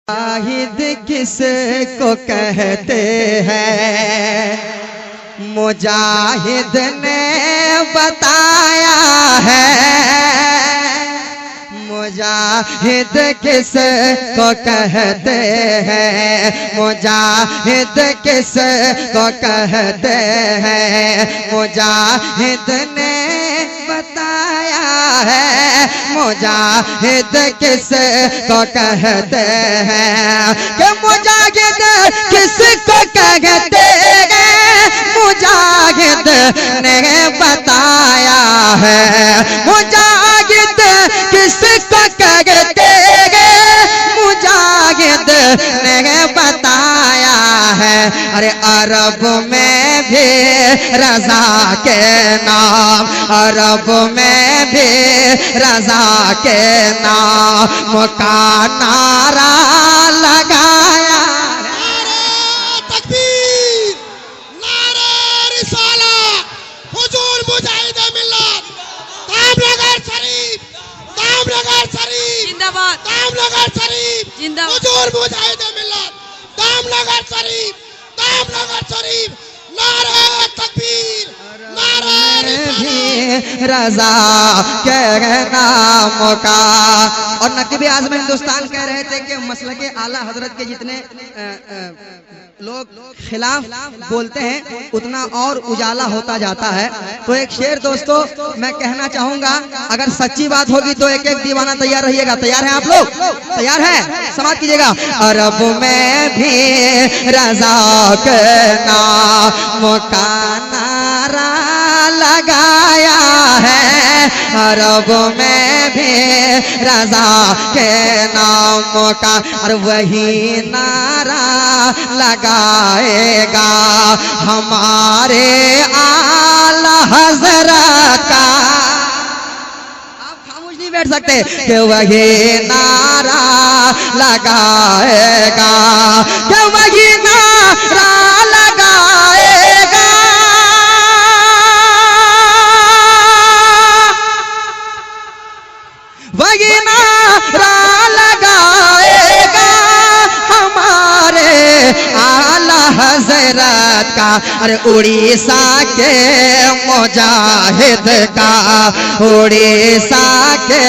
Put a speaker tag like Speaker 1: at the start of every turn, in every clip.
Speaker 1: मुजाहिद किसको कहते हैं, मुजाहिद ने बताया है। मुजाहिद किसको कहते हैं, मुजाहिद किसको कहते हैं, मुजाहिद ने बताया है। मुजाहिद किसको कहते हैं कि मुजाहिद किसको कहते हैं, मुजाहिद ने बताया है। मुजाहिद किसको कहते हैं, मुजाहिद ने बताया है। अरे अरब में भी रज़ा के नाम, अरब में भी रज़ा के नाम का नारा लगाया।
Speaker 2: नारे तकबीर, नारे रिसालत, हुजूर मुजाहिद मिल्लत, दामनगर शरीफ, दामनगर शरीफ
Speaker 3: जिंदाबाद,
Speaker 2: दामनगर शरीफ
Speaker 3: जिंदाबाद,
Speaker 2: हुजूर मुजाहिद मिल्लत, दामनगर शरीफ, दामनगर शरीफ। नारे तकबीर, नारे रिसालत,
Speaker 1: रज़ा के नाम का। और नकीब आज़म हिंदुस्तान कह रहे थे कि मसलके आला हजरत के जितने लोग खिलाफ बोलते हैं उतना और उजाला होता जाता है। तो एक शेर दोस्तों मैं कहना चाहूंगा, अगर सच्ची बात होगी तो एक एक दीवाना तैयार रहिएगा। तैयार हैं आप लोग? तैयार हैं? समाप्त कीजिएगा। अरब में भी रज़ा के नाम का नारा लगाया है। अरब में भी रज़ा के नाम का, और वही नारा लगाएगा हमारे आला हज़रत का। आप खामोश नहीं बैठ सकते कि वही नारा लगाएगा, कि वही नारा लगाएगा। वही नारा लगाएगा हमारे आला हज़रत का। अरे उड़ीसा के मुजाहिद का, उड़ीसा के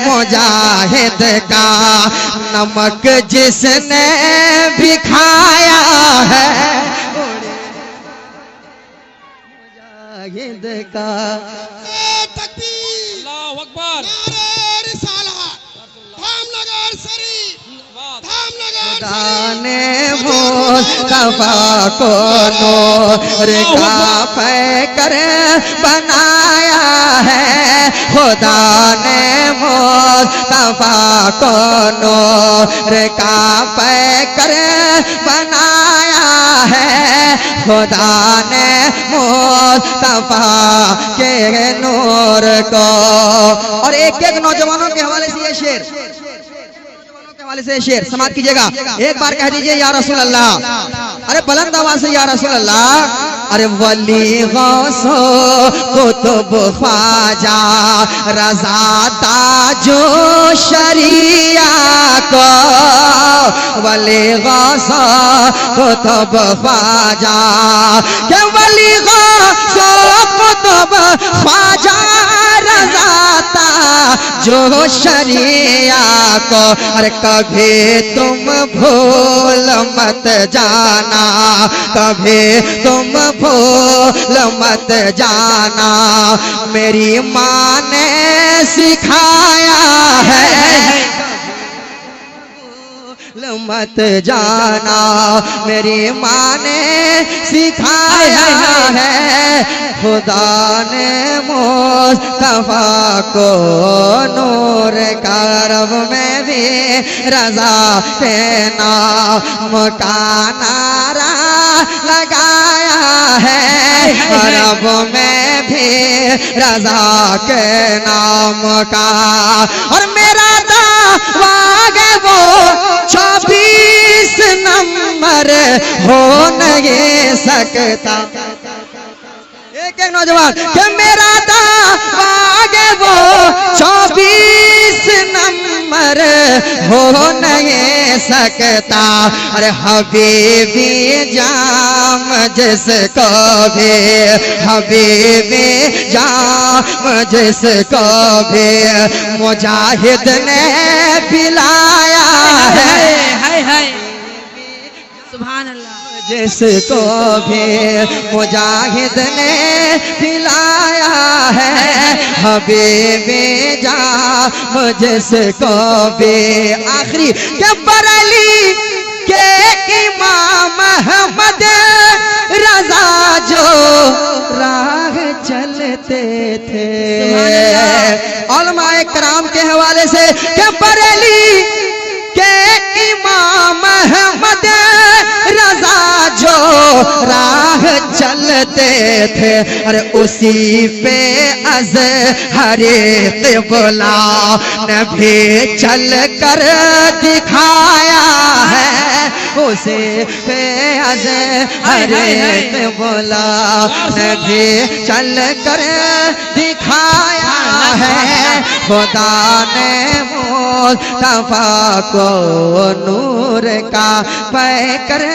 Speaker 1: मुजाहिद का नमक जिसने भी खाया है, मुजाहिद का।
Speaker 2: तकबीर,
Speaker 3: अल्लाहु अकबर,
Speaker 2: नारे रिसालत, दामनगर शरीफ, दामनगर
Speaker 1: दाने मुस्तफा को नूर का पैकर बनाया है। खुदा ने मुस्तफा को नूर का पैकर बनाया है। खुदा ने मुस्तफा के नूर को। और एक एक नौजवानों के हवाले से ये शेर, वाले से शेर समाप्त कीजिएगा। एक बार कह दीजिए या रसूल अल्लाह। अरे बुलंद आवाज से या रसूल अल्लाह। अरे वली गौसो कुतुब ख्वाजा रज़ा ताजो शरिया को, वली गौसो कुतुब ख्वाजा, के वली गौसो कुतुब ख्वाजा रज़ा ताजो शरिया को। अरे कभी तुम भूल मत जाना, कभी तुम भूल मत जाना, मेरी माँ ने सिखाया है। मत जाना, मेरी माँ ने सिखाया है। खुदा ने मुस्तफा को नूर का, अरब में भी रज़ा के नाम का नारा लगाया है। अरब में भी रज़ा के नाम का। और मेरा दावा है वो 24 नंबर हो नहीं सकता। एक एक नौजवान कि मेरा दावा है वो 24 नंबर उमर हो नहीं सकता। अरे हबीबी जाम जिसको भी, हबीबी जाम जिसको भी मुजाहिद ने पिलाया है,
Speaker 3: सुभान अल्लाह।
Speaker 1: जिसको भी मुजाहिद ने पिलाया है, हबीबी जाम जिसको भी। आखिरी के बरेली के इमाम अहमद रजा जो राह चलते थे। उलमाए कराम के हवाले से के बरेली के इमाम अहमद रजा जो राह चलते थे। अरे उसी पे अज़हरे क़िबला ने भी चल कर दिखाया है, उसी पे अज़हरे क़िबला ने भी चल कर दिखाया है। खुदा ने मुस्तफा को नूर का पैकर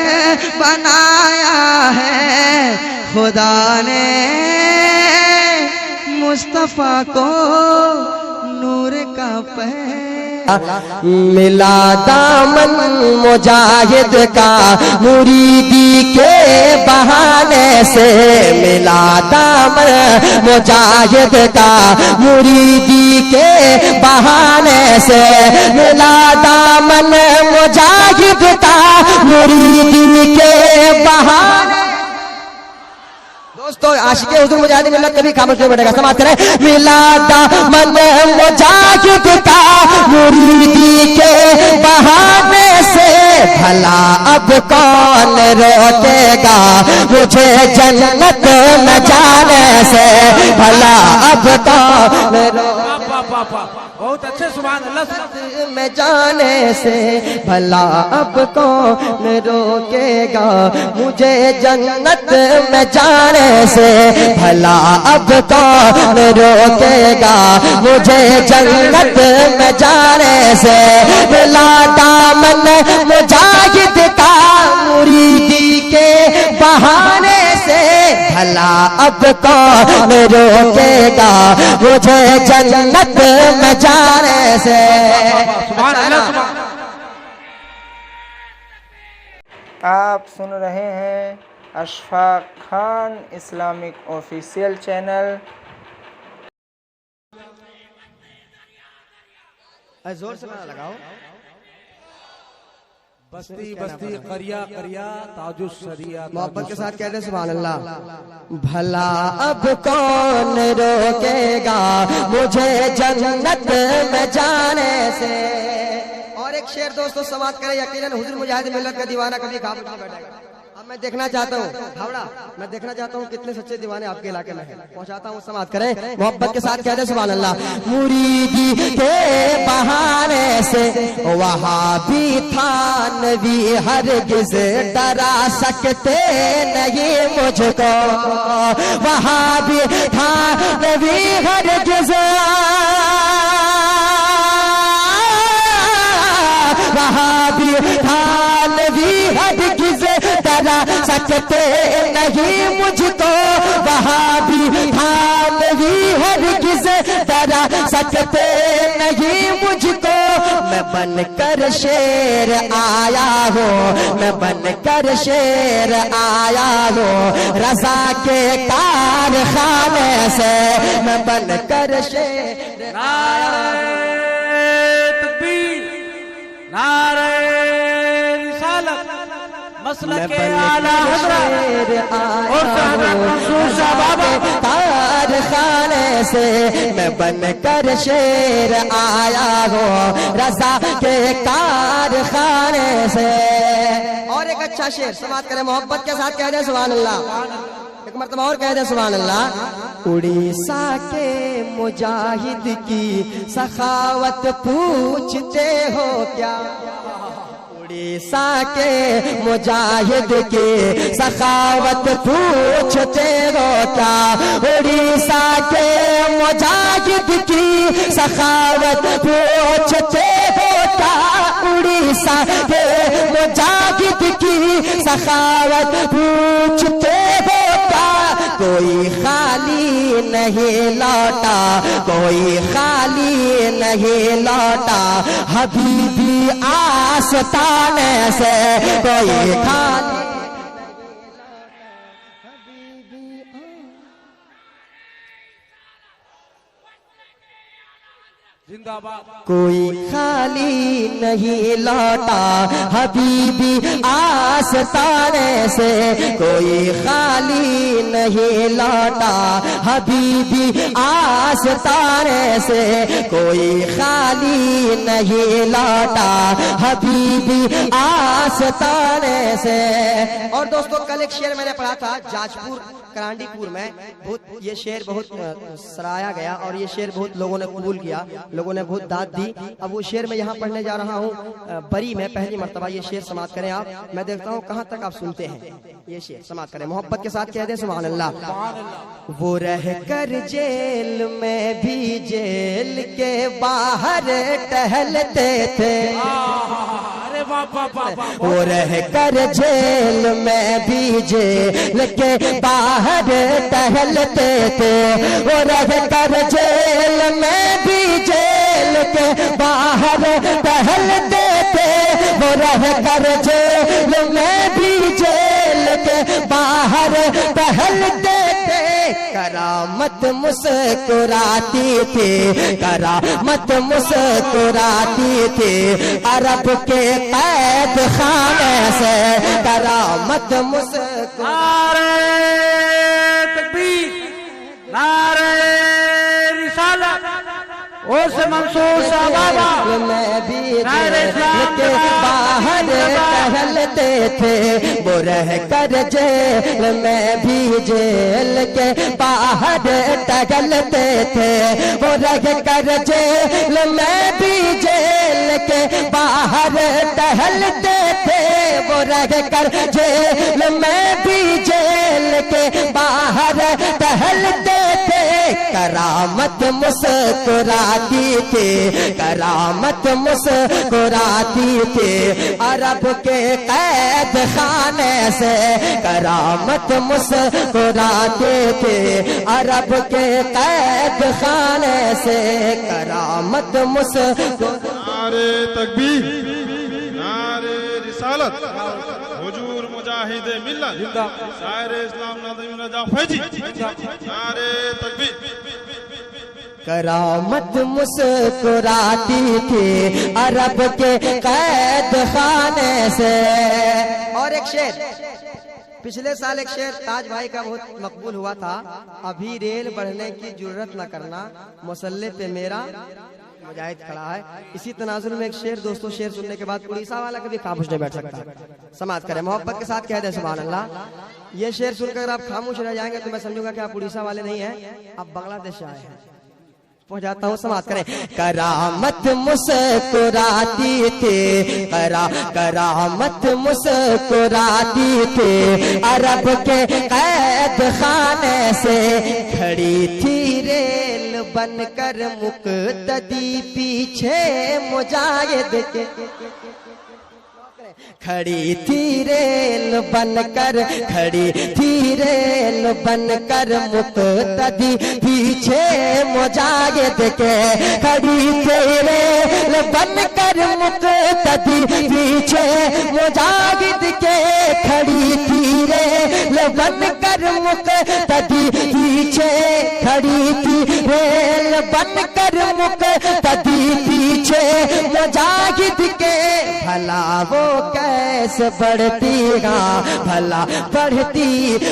Speaker 1: बनाया है, खुदा ने मुस्तफा को नूर का पैकर।
Speaker 4: मिला दामन मुजाहिद का मुरीदी के बहाने से, मिला दामन मुजाहिद का मुरीदी के बहाने से, मिला दामन मुजाहिद का मुरीदी के बहाने। दोस्तों आशिक़े हुज़ूर मुजाहिद मिल्लत कभी खामोश नहीं बैठेगा, समाप्त करें। मिला दामन मुजाहिद का मुरीदी के बहाने से, भला अब कौन रोकेगा मुझे जन्नत न जाने से, भला अब कौन
Speaker 5: बहुत अच्छे सुभान अल्लाह
Speaker 4: में जाने से, भला अब कौन रोकेगा मुझे जन्नत में जाने से, भला अब कौन रोकेगा मुझे जन्नत में जाने से। मिला दामन मुजाहिद का मुरीदी के बहाने से, भला अब कौन रोकेगा मुझे जन्नत में जाने से।
Speaker 6: आप सुन रहे हैं Ashfaq Khan Islamic official channel.
Speaker 1: जोर से गाना लगाओ।
Speaker 5: बस्ती बस्ती करिया करिया ताजुस शरिया,
Speaker 1: मोहब्बत के साथ कहते हैं सुभान अल्लाह।
Speaker 4: भला अब कौन रोकेगा मुझे जन्नत में जाने से।
Speaker 1: और एक शेर दोस्तों समाप्त करें। यकीनन हुजूर मुजाहिद मिल्लत का दीवाना कभी खामोश नहीं बैठेगा। अब मैं देखना चाहता हूँ हावड़ा, मैं देखना चाहता हूँ कितने सच्चे दीवाने आपके इलाके में हैं। पहुंचाता हूँ, समाप्त करें। मोहब्बत के साथ कहते हैं सुभान अल्लाह।
Speaker 4: मुरीदी के बहाने से वहाँ भी था नबी, हरगिज़ डरा सकते नहीं मुझको, वहाँ भी था नबी हरगिज़, वहाँ भी था नबी हरगिज़ डरा सकते नहीं मुझको, वहाँ भी था नबी हरगिज़ डरा सकते नहीं मुझको। मैं बनकर शेर आया हूँ, मैं बनकर शेर आया हूँ रज़ा के कारखाने से, मैं बनकर शेर आया हूँ।
Speaker 5: नारे रिसालत मसलक के आला हज़रत और साहब मंसूर शाह बाबा
Speaker 4: कारखाने से, मैं बनकर शेर आया हूँ रज़ा के कारखाने से।
Speaker 1: और एक अच्छा शेर समाप्त करें। मोहब्बत के साथ कह दे सुभान अल्लाह। एक मर्तबा और कह दे सुभान अल्लाह।
Speaker 4: उड़ीसा के मुजाहिद की सखावत पूछते हो क्या, उड़ीसा के मुजाहिद की सखावत पूछते हो क्या, उड़ीसा के मुजाहिद की सखावत पूछते बेटा उड़ीसा के मुजाहिद की सखावत पूछते हो क्या, कोई खाली नहीं लौटा, कोई खाली नहीं लौटा, हबीबी आस्ताने से कोई खाली
Speaker 5: जिंदाबाद।
Speaker 4: कोई खाली नहीं लौटा, हबीबी आस्ताने से कोई खाली नहीं लौटा, हबीबी आस्ताने से कोई खाली नहीं लौटा, हबीबी आस्ताने से। और दोस्तों कल एक शेर मैंने पढ़ा था जाजपुर करांडीपुर में, बहुत ये शेर बहुत सराहा गया और ये शेर बहुत लोगों ने कबूल किया, लोगों ने बहुत दाद दी। अब वो शेर मैं यहाँ पढ़ने जा रहा हूँ बरी में, पहली मर्तबा ये शेर समाप्त करें आप, मैं देखता हूँ कहाँ तक आप सुनते हैं। ये शेर समाप्त करें, मोहब्बत के साथ कह दें सुभान अल्लाह। वो रह कर जेल में भी जेल के बाहर टहलते थे,
Speaker 5: अरे बाबा
Speaker 4: वो रह कर जेल में भी जेल के बाहर टहलते थे, वो रह कर जेल में भी जेल के बाहर टहलते थे, वो रह कर जेल में भी जेल के बाहर टहलते थे। करामत मुस्कुराती थी, करामत मुस्कुराती थी, अरब के कैद खाने से करामत मुस्कुराती।
Speaker 5: तकबीर, नारे रिसालत, उस मंसूर साहबा
Speaker 4: में भी जेल के बाहर टहलते थे, वो रह कर जेल में भी जेल के बाहर टहलते थे, वो रह कर जेल में भी जेल के बाहर टहलते थे, वो रह कर जेल में भी जेल के बाहर टहलते थे। करामत मुस्कुराती थी, करामत मुस्कुराती थी, अरब के कैद खाने से करामत मुस्कुराते थे, अरब के कैद खाने से करामत मुस्कुराते।
Speaker 7: नारे तकबीर, नारे रिसालत, हुजूर मुजाहिद मिल्लत, शायर इस्लाम नाज़िम रजा फैजी, नारे तकबीर।
Speaker 4: करामत मुस्कुराती थी अरब के कैद खाने से। और एक शेर, पिछले साल एक शेर ताज भाई का बहुत मकबूल हुआ था, अभी रेल बढ़ने की जरूरत न करना, मुसल्ले पे मेरा मुजाहिद खड़ा है। इसी तनाजुर में एक शेर दोस्तों, शेर सुनने के बाद उड़ीसा वाला कभी खामोश नहीं बैठ सकता, समाप्त करें, मोहब्बत के साथ कह दें सुभान अल्लाह। ये शेर सुनकर आप खामोश रह जाएंगे तो मैं समझूंगा कि आप उड़ीसा वाले नहीं हैं, आप बांग्लादेश से आए हैं। पहुंच जाता हूँ, समाप्त करें। करामत मुस्कुराती थी, करामत मुस्कुराती थी, अरब के कैद खाने से खड़ी थी रेल बनकर मुक्तदी पीछे मुजाहिद के, खड़ी थी रेल बनकर, खड़ी थी रेल बनकर मुक्तदी पीछे मुजाहिद के, खड़ी थी रेल बनकर मुक्तदी पीछे मुजाहिद के, खड़ी थी रेल बनकर मुक्तदी पीछे, खड़ी थी रेल बनकर मुक्तदी पीछे मुजाहिद के। भला वो कैसे बढ़ती, हाँ भला बढ़ती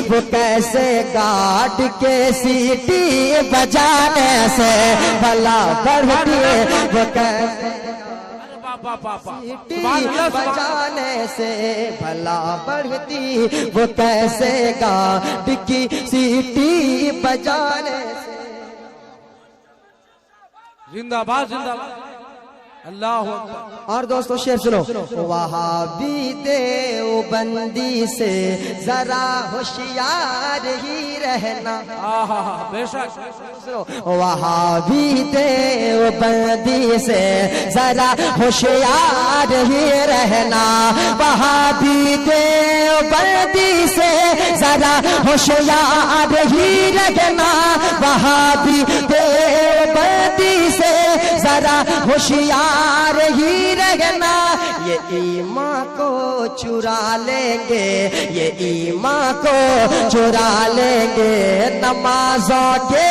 Speaker 4: वो कैसे गार्ड के सीटी बजाने से, भला बढ़ती वो कैसे सीटी बजाने से, भला बढ़ती वो कैसे गार्ड की सीटी बजाने से।
Speaker 5: जिंदाबाद जिंदाबाद। अल्लाह अकबर।
Speaker 4: और दोस्तों शेर सुनो, वहाबी देवबंदी से जरा होशियार ही रहना।
Speaker 5: बेशक
Speaker 4: सुनो, वहाबी देवबंदी से जरा होशियार ही रहना। वहाबी देवबंदी से जरा होशियार ही रहना। वहाबी देवबंदी से जरा होशियार ही रहना। ये ईमान को चुरा लेंगे, ये ईमान को चुरा लेंगे नमाजों के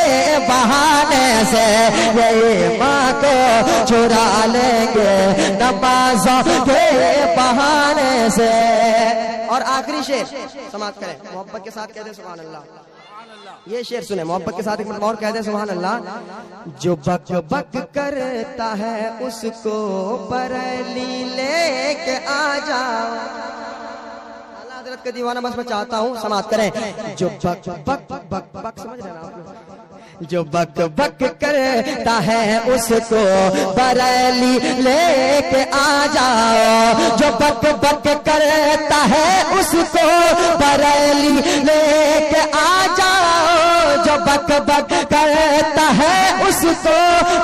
Speaker 4: बहाने से। ये ईमान को चुरा लेंगे नमाजों के बहाने से। और आखिरी शेर समाप्त करें, मोहब्बत के साथ कहते सुभान अल्लाह। ये शेर सुने मोहब्बत के साथ एक मिनट और कह दे सुभान अल्लाह। जो बक बक करता है उसको बरेली लेके आ जाओ। अल्लाह हज़रत का दीवाना बस मैं चाहता हूँ समाप्त करें। जो बक बक बक बक समझ रहे ना आप लोग, जो बक बक करता है उसको बरेली लेके आ जाओ। जो बक बक करता है उसको बरेली लेके आ जाओ। जो बक बक करता है उसको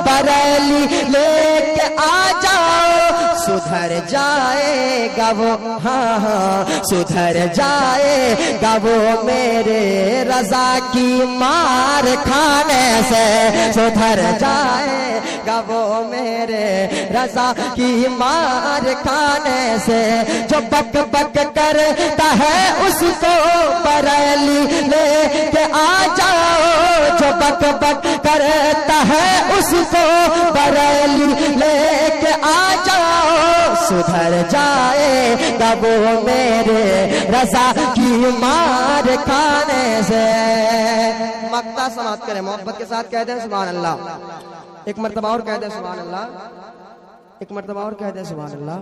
Speaker 4: बरेली लेके आ जाओ। सुधर जाएगा वो, हाँ हाँ सुधर जाएगा वो मेरे रजा की मार खाने से। सुधर जाएगा वो मेरे रजा की मार खाने से। जो बक बक करता है उसको बरेली लेके आ जाओ। जो बक बक करता है उसको बरेली लेके आ जाओ। सुधर जाएगा वो मेरे रजा की मार खाने से। मक्ता समाप्त करें, मोहब्बत के साथ कह दें सुभान अल्लाह। एक मर्तबा और कह दें सुभान अल्लाह। एक मर्तबा और कह दें सुभान अल्लाह।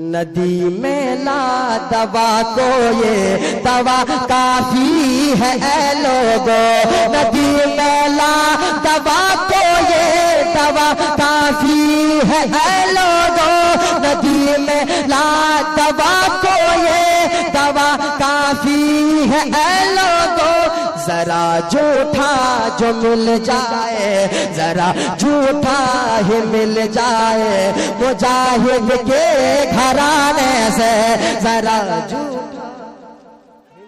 Speaker 4: नदी में ला दवा को ये दवा काफी है ऐ लोगों। नदी में ला दवा को ये दवा काफी है ऐ लोगों। नदी में ला दवा को ये दवा काफी है ऐ लोगों। जरा झूठा जो मिल जाए, जरा झूठा ही मिल जाए मुजाहिद के घराने से। जरा झूठा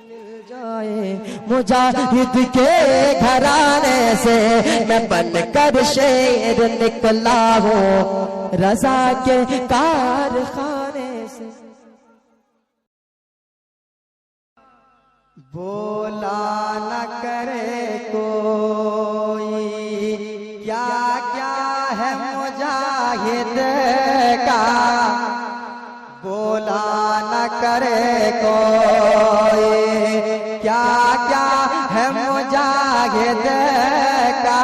Speaker 4: मिल जाए मुजाहिद के घराने से। मैं बनकर शेर निकला हूँ रजा के कारखाने से। बोला न करे कोई क्या क्या है मुजाहिद का। बोला न करे कोई क्या क्या है मुजाहिद का।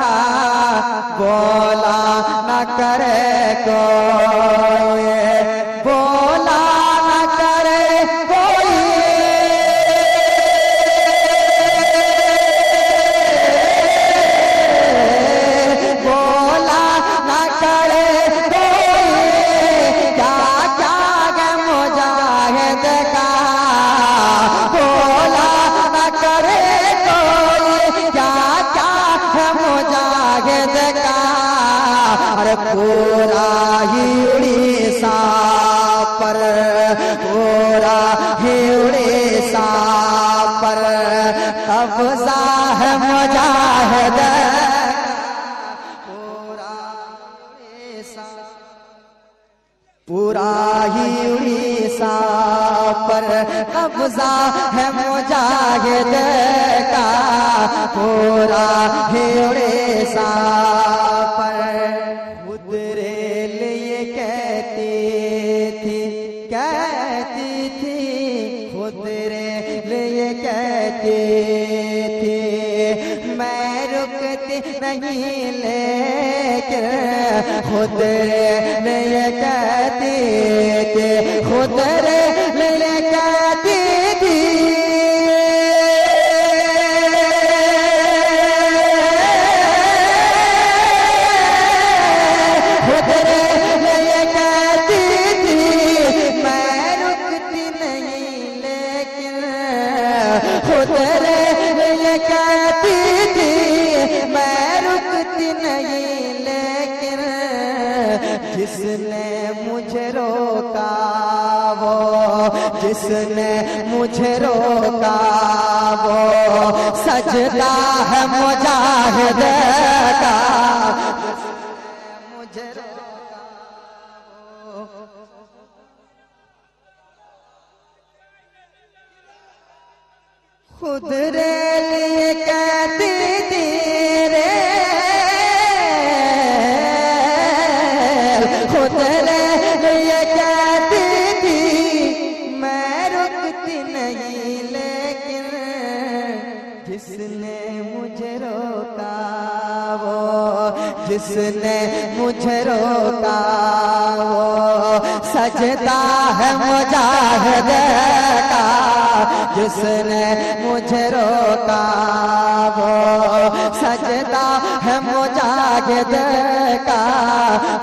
Speaker 4: बोला न करे कोई, बोला न करे कोई। बोला न करे कोई क्या क्या है मुजाहिद का। बोला न करे कोई क्या क्या है मुजाहिद का। अरे पूरा ही उड़ीसा पर, पूरा ही उड़ीसा पर कब्जा है मुजाहिद। पूरा ही उड़ीसा पर कब्जा है मुजाहिद का। पूरा ही उड़ीसा पर खुद रेल ये कहती थी खुद रेल ये कहती थी मैं रुकती नहीं लेकिन खुद रेल ये कहती थी। खुद रेल ये कहती थी। खुद रेल खुद रे ये कहती थी मैं रुकती नहीं, लेकिन जिसने मुझे रोका वो, जिसने मुझे रोका वो सजदा है मुजाहिद का, मुझे रोका वो। खुद रे लिए कहती थी रे, खुद रे लिए कहती थी मैं रुकती नहीं, लेकिन जिसने मुझे रोका वो, जिसने मुझे रोका वो सजदा है मुजाहिद का, जिसने मुझे रोका वो सजदा है मुजाहिद का।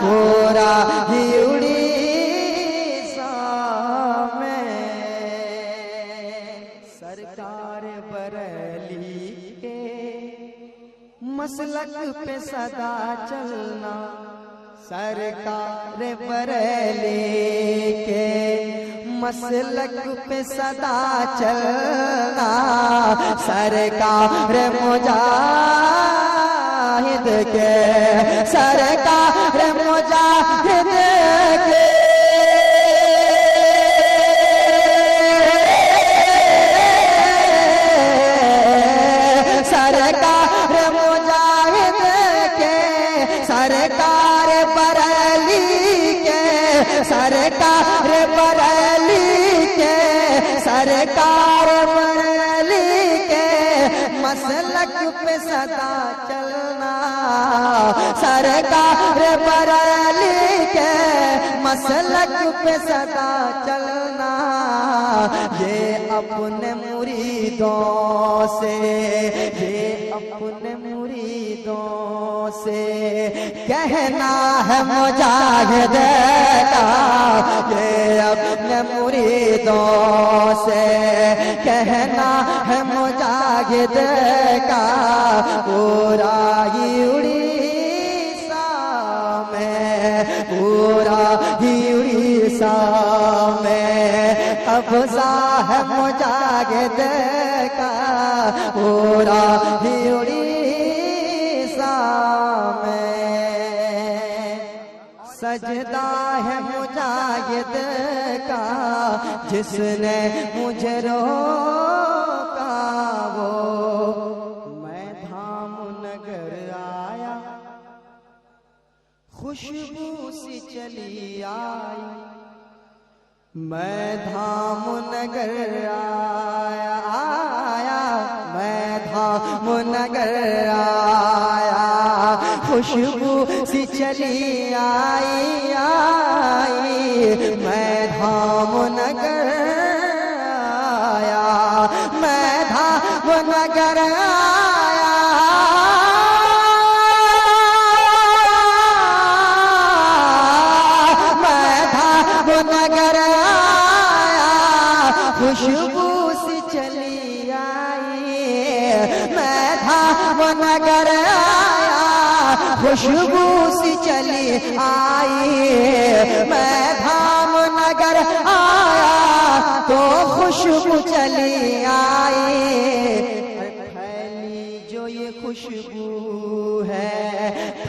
Speaker 4: पूरा ही उड़ीसा में सरकार बरेली के मसलक पे सदा चलना, सरकार बरेली के मसलक पे सदा चलना, सरकार मुजाहिद के, सरकार मुजाहिद के। सरकार मुजाहिद के, सरकार बरेली के, सरकार बरेली के, सरकार बरेली के मसलक पे सदा चलना, सरकार बरेली के मसलक पे सदा चलना। ये अपने मुरीदों से, ये अपने मुरीदों से कहना है मुजाहिद का, ये अपने मुरीदों से कहना है मुजाहिद का। पूरा ही उड़ीसा में, पूरा ही उड़ीसा में कब्जा है मुजाहिद का, पूरा ही उड़ीसा में सजदा है मुजाहिद का। जिसने मुझे रोका वो मैं धाम नगर आया, खुशबू सी चली आई, मैं धाम नगर आया, मैं धाम नगर आया, खुशबू सी चली आई, मैं धाम नगर आया, मैं धाम नगर आया, मैं धाम नगर आया, खुशबू सी चली आई, मैं धाम नगर आया, खुशबू सी चली आई, मैं धाम नगर आया तो खुशबू चली आई। फैली जो ये खुशबू है,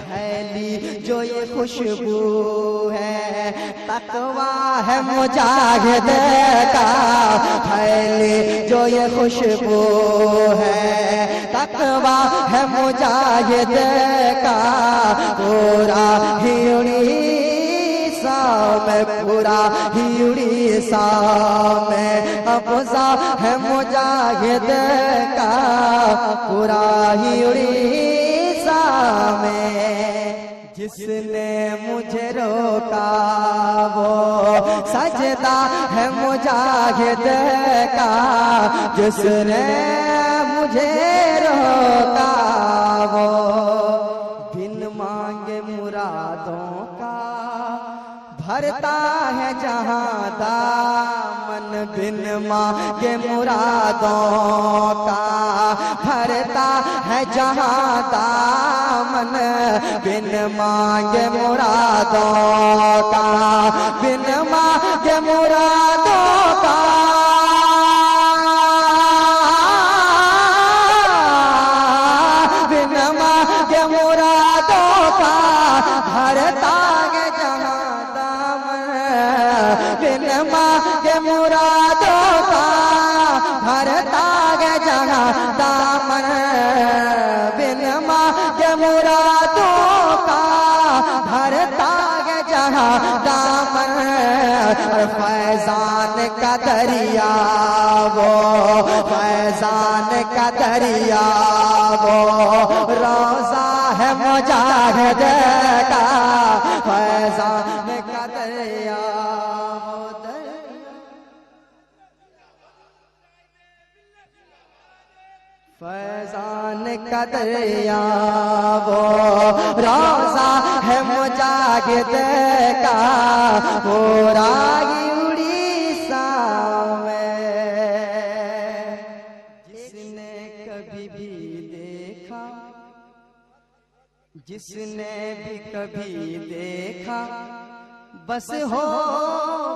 Speaker 4: फैली जो ये खुशबू है, तकवा है मुजाहिद का। फैली जो ये खुशबू है, तकवा है मुजाहिद का। पूरा ही उड़ीसा में, पूरा ही उड़ीसा में कब्जा है मुजाहिद का। पूरा ही उड़ीसा में जिसने मुझे रोका वो सजदा है मुजाहिद का। जिसने मुझे रोका वो बिन मांगे मुरादों का भरता है जहां दामन, बिन मांगे मुरादों का भरता है जहां दामन, बिन मांगे मुरादों का, बिन मांगे मुरादों का, बिन मांगे मुरादों का भरता है जहां दामन, बिन मांगे मुरादों का भरता है जहां दामन, बिन मांगे मुरादों का भरता है जहां दामन। फैजान का दरिया वो, फैजान का दरिया वो, रोजा है मुजाहिद का, फैजान का दरिया वो, फैजान का दरिया वो, रोजा है मुजाहिद का, वो रागी उड़ीसा में। जिसने कभी भी देखा, जिसने भी कभी देखा, बस हो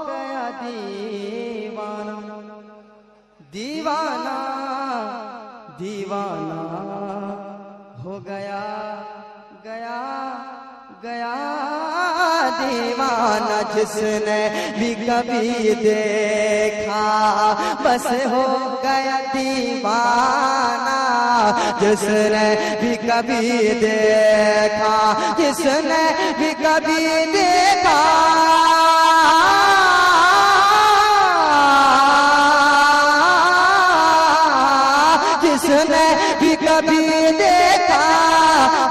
Speaker 4: गया दीवाना, दीवाना दीवाना हो गया, गया गया दीवाना। जिसने भी कभी देखा बस हो गया दीवाना, जिसने भी कभी देखा, जिसने भी कभी देखा, जिसने भी कभी देखा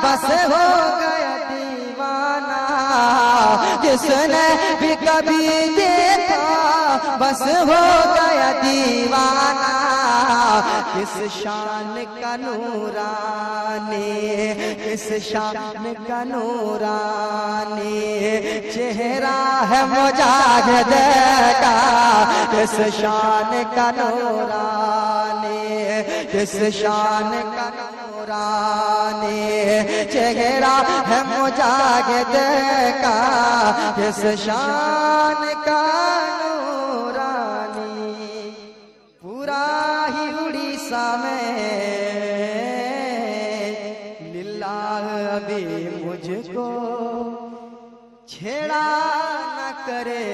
Speaker 4: बस हो गया दीवाना, जिसने भी कभी देखा बस हो गया दीवाना। किस शान का नूरानी, किस शान का नूरानी चेहरा है मुजाहिद का, किस शान का नूरानी, किस शान का नूरानी चेहरा है मुजाहिद का, किस शान का नूरानी। पूरा ही उड़ीसा में लिल्लाह अभी मुझको छेड़ा न करे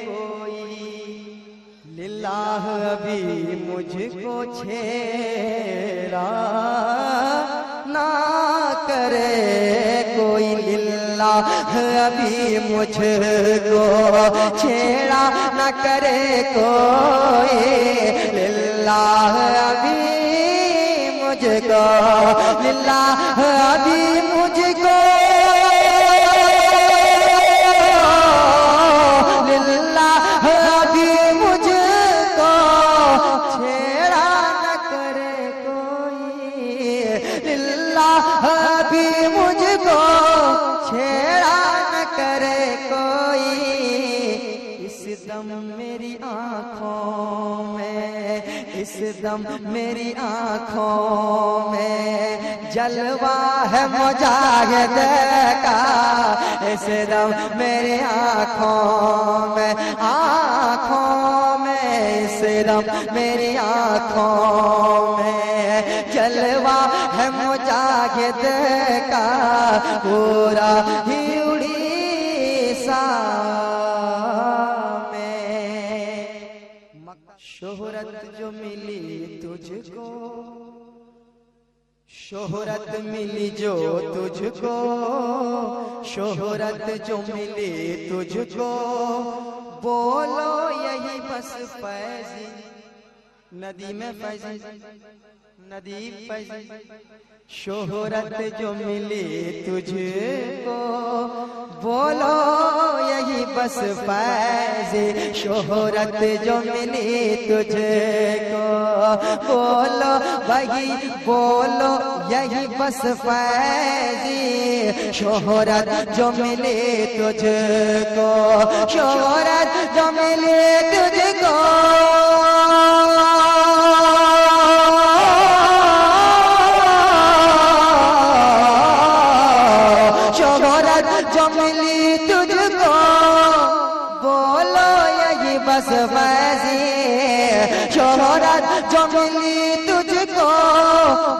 Speaker 4: कोई, लिल्लाह अभी मुझको छेड़ा ना करे कोई, लिल्लाह अभी मुझको छेड़ा न करे कोई, लिल्लाह अभी मुझको, लिल्लाह अभी मुझको, लिल्लाह अभी मुझको छेड़ा न करे कोई, लिल्लाह अभी मुझको छेड़ा न करे कोई। इस दम मेरी आँखों में, इस दम मेरी आँखों में जलवा है मुजाहिद का, इस दम मेरी आँखों में, आँखों में, इस दम मेरी आँखों में जलवा है मुजाहिद का, पूरा ही उड़ीसा शोहरत जो मिली तुझको, शोहरत मिली जो तुझको, शोहरत जो मिली तुझको, बोलो यही बस फैजी, नदी में फैजी, नदी फैजी। शोहरत जो मिली तुझको, बोलो यही बस फैजी, शोहरत जो मिली तुझको, बोलो वही, बोलो यही बस फैजी, शोहरत जो मिली तुझको, शोहरत जो मिली तुझको। शोहरत जो मिली तुझको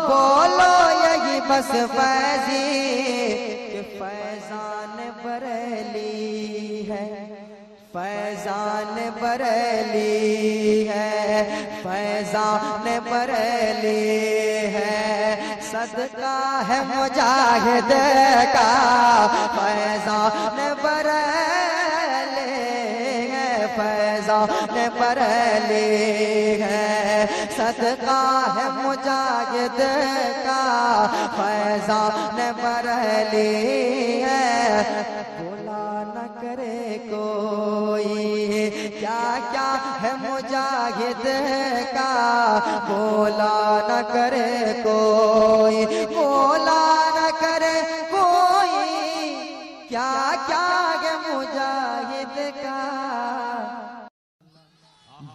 Speaker 4: बोलो यही बस फैजी कि फैजान बरेली है, फैजान बरेली है, फैजान बरेली है, सदका है मुजाहिद का फैजान बरेली है, फैजान बरेली है, सदका है मुजाहिद का फैजान बरेली है। बोला न करे कोई क्या क्या है मुजाहिद का, बोला न करे कोई, बोला न करे कोई क्या क्या है मुजाहिद का।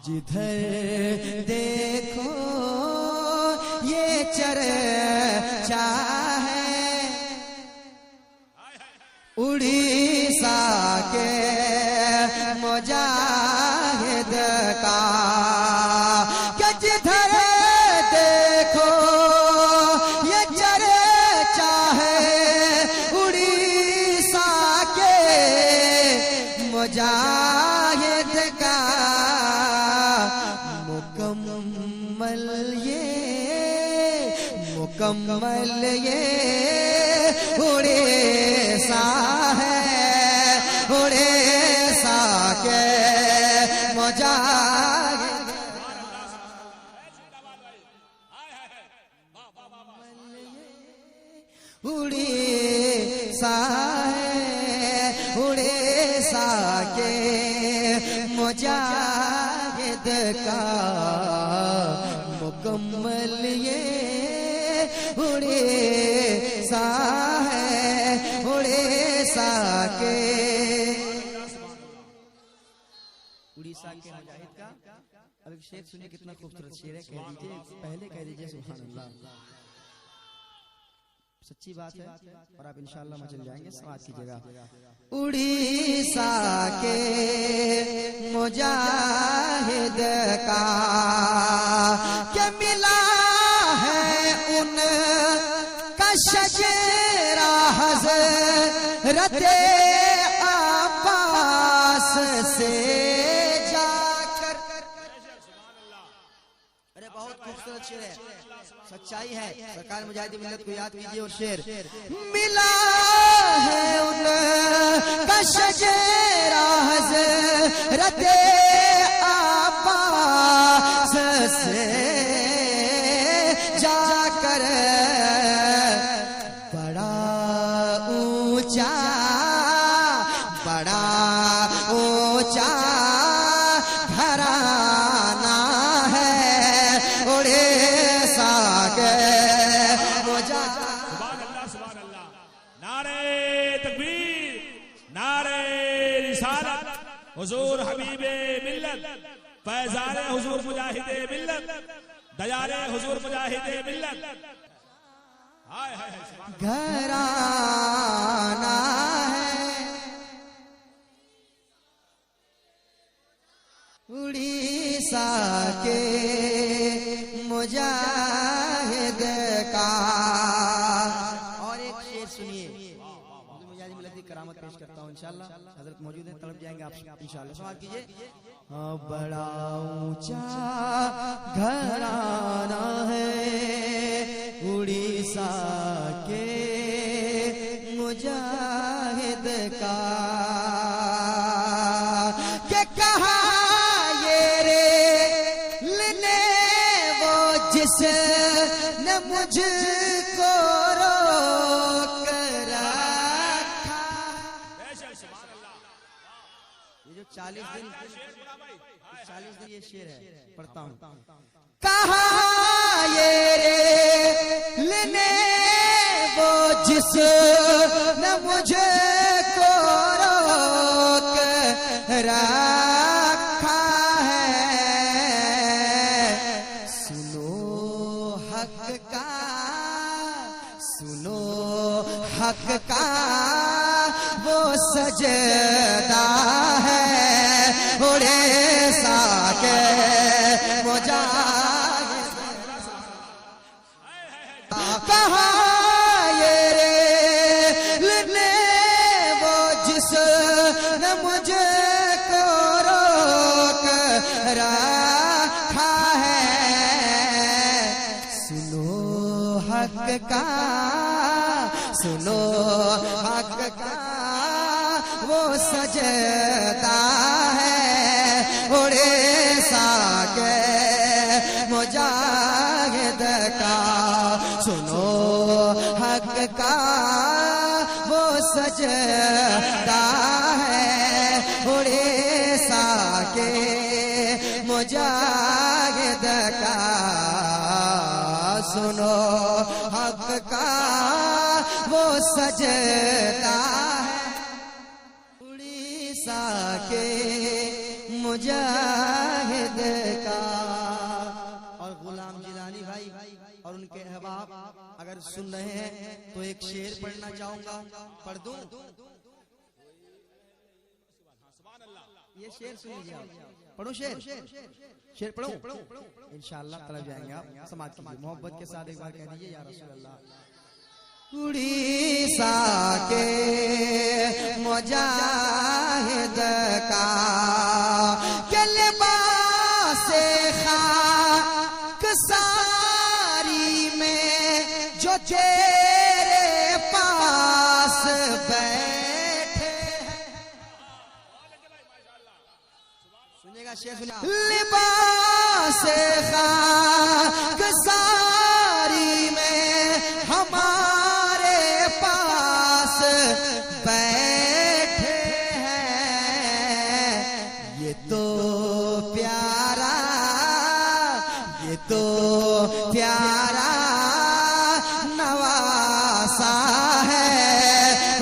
Speaker 4: जिधर देखो ये चर्चा है उड़ीसा के मुजाहिद का, कि जिधर देखो ये चर्चा है उड़ीसा के मुजाहिद का। मुकम्मल ये उड़ीसा है, उड़ीसा के मुजाहिद उड़ीसा है, उड़ीसा के मुजाहिद का। मुकम्मल ये उड़ीसा है, उड़ीसा के उड़ीसा के मुजाहिद का। अब एक शेर सुनिए, कितना खूबसूरत शेर है, कह दीजिए, पहले कह दीजिए सुभान अल्लाह। सच्ची बात है और आप इंशाअल्लाह मचल जाएंगे, समाज की जगह। उड़ीसा के मुजाहिद का क्या मिला है उन का शजरा हज़रत अब्बास से जाकर। अरे बहुत खूबसूरत शेर है, सच्चाई है। सरकार मुजाहिद मिल्लत को याद कीजिए। और शेर मिला है उन का शजरा हज़रत अब्बास से जाकर, बड़ा ऊंचा घराना है उड़ीसा के मुजाहिद।
Speaker 8: सुभान अल्लाह, नारे तकबीर, नारे रिसालत, हुजूर हबीबे मिल्लत, फैज़ाने हुजूर मुजाहिदे मिल्लत, दयाले हुजूर मुजाहिदे मिल्लत। हाय हाय
Speaker 4: घराना है उड़ीसा के मुजाहिद का। और एक शेर सुनिए, मुजाहिद मिल्लत की करामत पेश करता हूँ इंशाअल्लाह। हजरत मौजूद हैं, तड़प जाएंगे आप इंशाअल्लाह। समाअत कीजिए। बड़ा ऊंचा घराना है उड़ीसा के मुजाहिद का, के कहा ये रे लेने वो जिसने मुझको रोक रखा। ये जो 40 दिन ये शेर है, पढ़ता हूँ। कहा ये रे लेने वो जिसने मुझे को रोक रखा है। सुनो हक का वो सजदा है उड़ीसा के
Speaker 1: का सुनो हक का वो सजदा है उड़ीसा के मुजाहिद का सुनो हक का वो सजदा है उड़ीसा के मुजाहिद का सुनो हक का वो सजदा है उड़ीसा के मुजाहिद का। और गुलाम जिलानी भाई और उनके अहबाब अगर सुन रहे हैं तो एक शेर पढ़ना चाहूंगा, पढ़ दूं? ये शेर सुन लीजिए आप, पढ़ो शेर, शेर पढ़ो इंशाअल्लाह तरफ जाएंगे आप। समाज की मोहब्बत के साथ एक बार कह दीजिए या रसूल अल्लाह। उड़ीसा के मुजाहिद का के लिबासे खाक सारी में जो तेरे पास बैठे सुनिएगा शेर सुनिए। लिबासे खाक सारी में हमारे पास बैठे हैं ये तो प्यारा नवासा है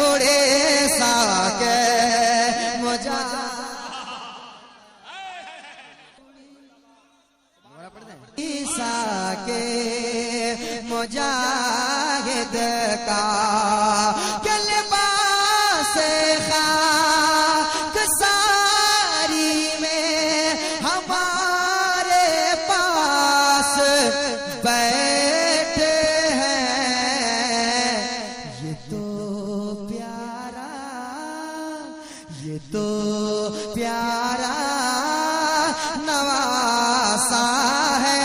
Speaker 1: उड़ीसा के उड़ीसा के मुजाहिद का के लिबासे खाक सारी में हमारे पास बैठे हैं ये तो प्यारा नवासा है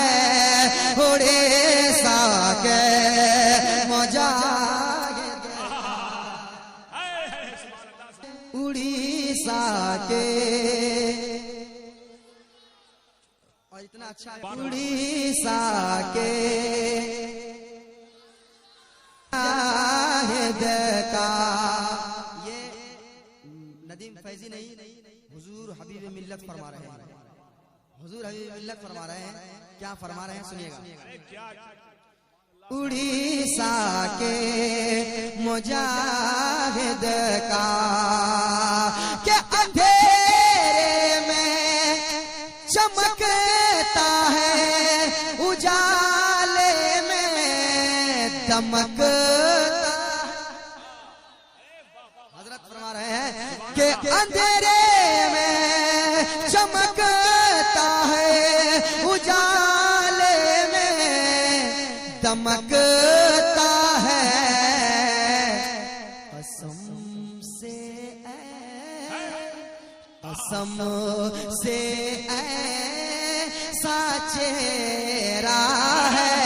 Speaker 1: उड़ीसा के मुजाहिद उड़ीसा के। और इतना अच्छा उड़ीसा के मुजाहिद का ये नदीम फैजी नहीं हुजूर हबीब मिल्लत फरमा रहे हैं, हुजूर हबीब मिल्लत फरमा रहे हैं। क्या फरमा रहे हैं सुनिएगा। उड़ीसा के मुजाहिद का के अंधेरे में चमकता है उजाले में दमकता। हजरत फरमा रहे हैं कि अंधेरे में चमकता है उजाले में दमकता है कसम से चेहरा है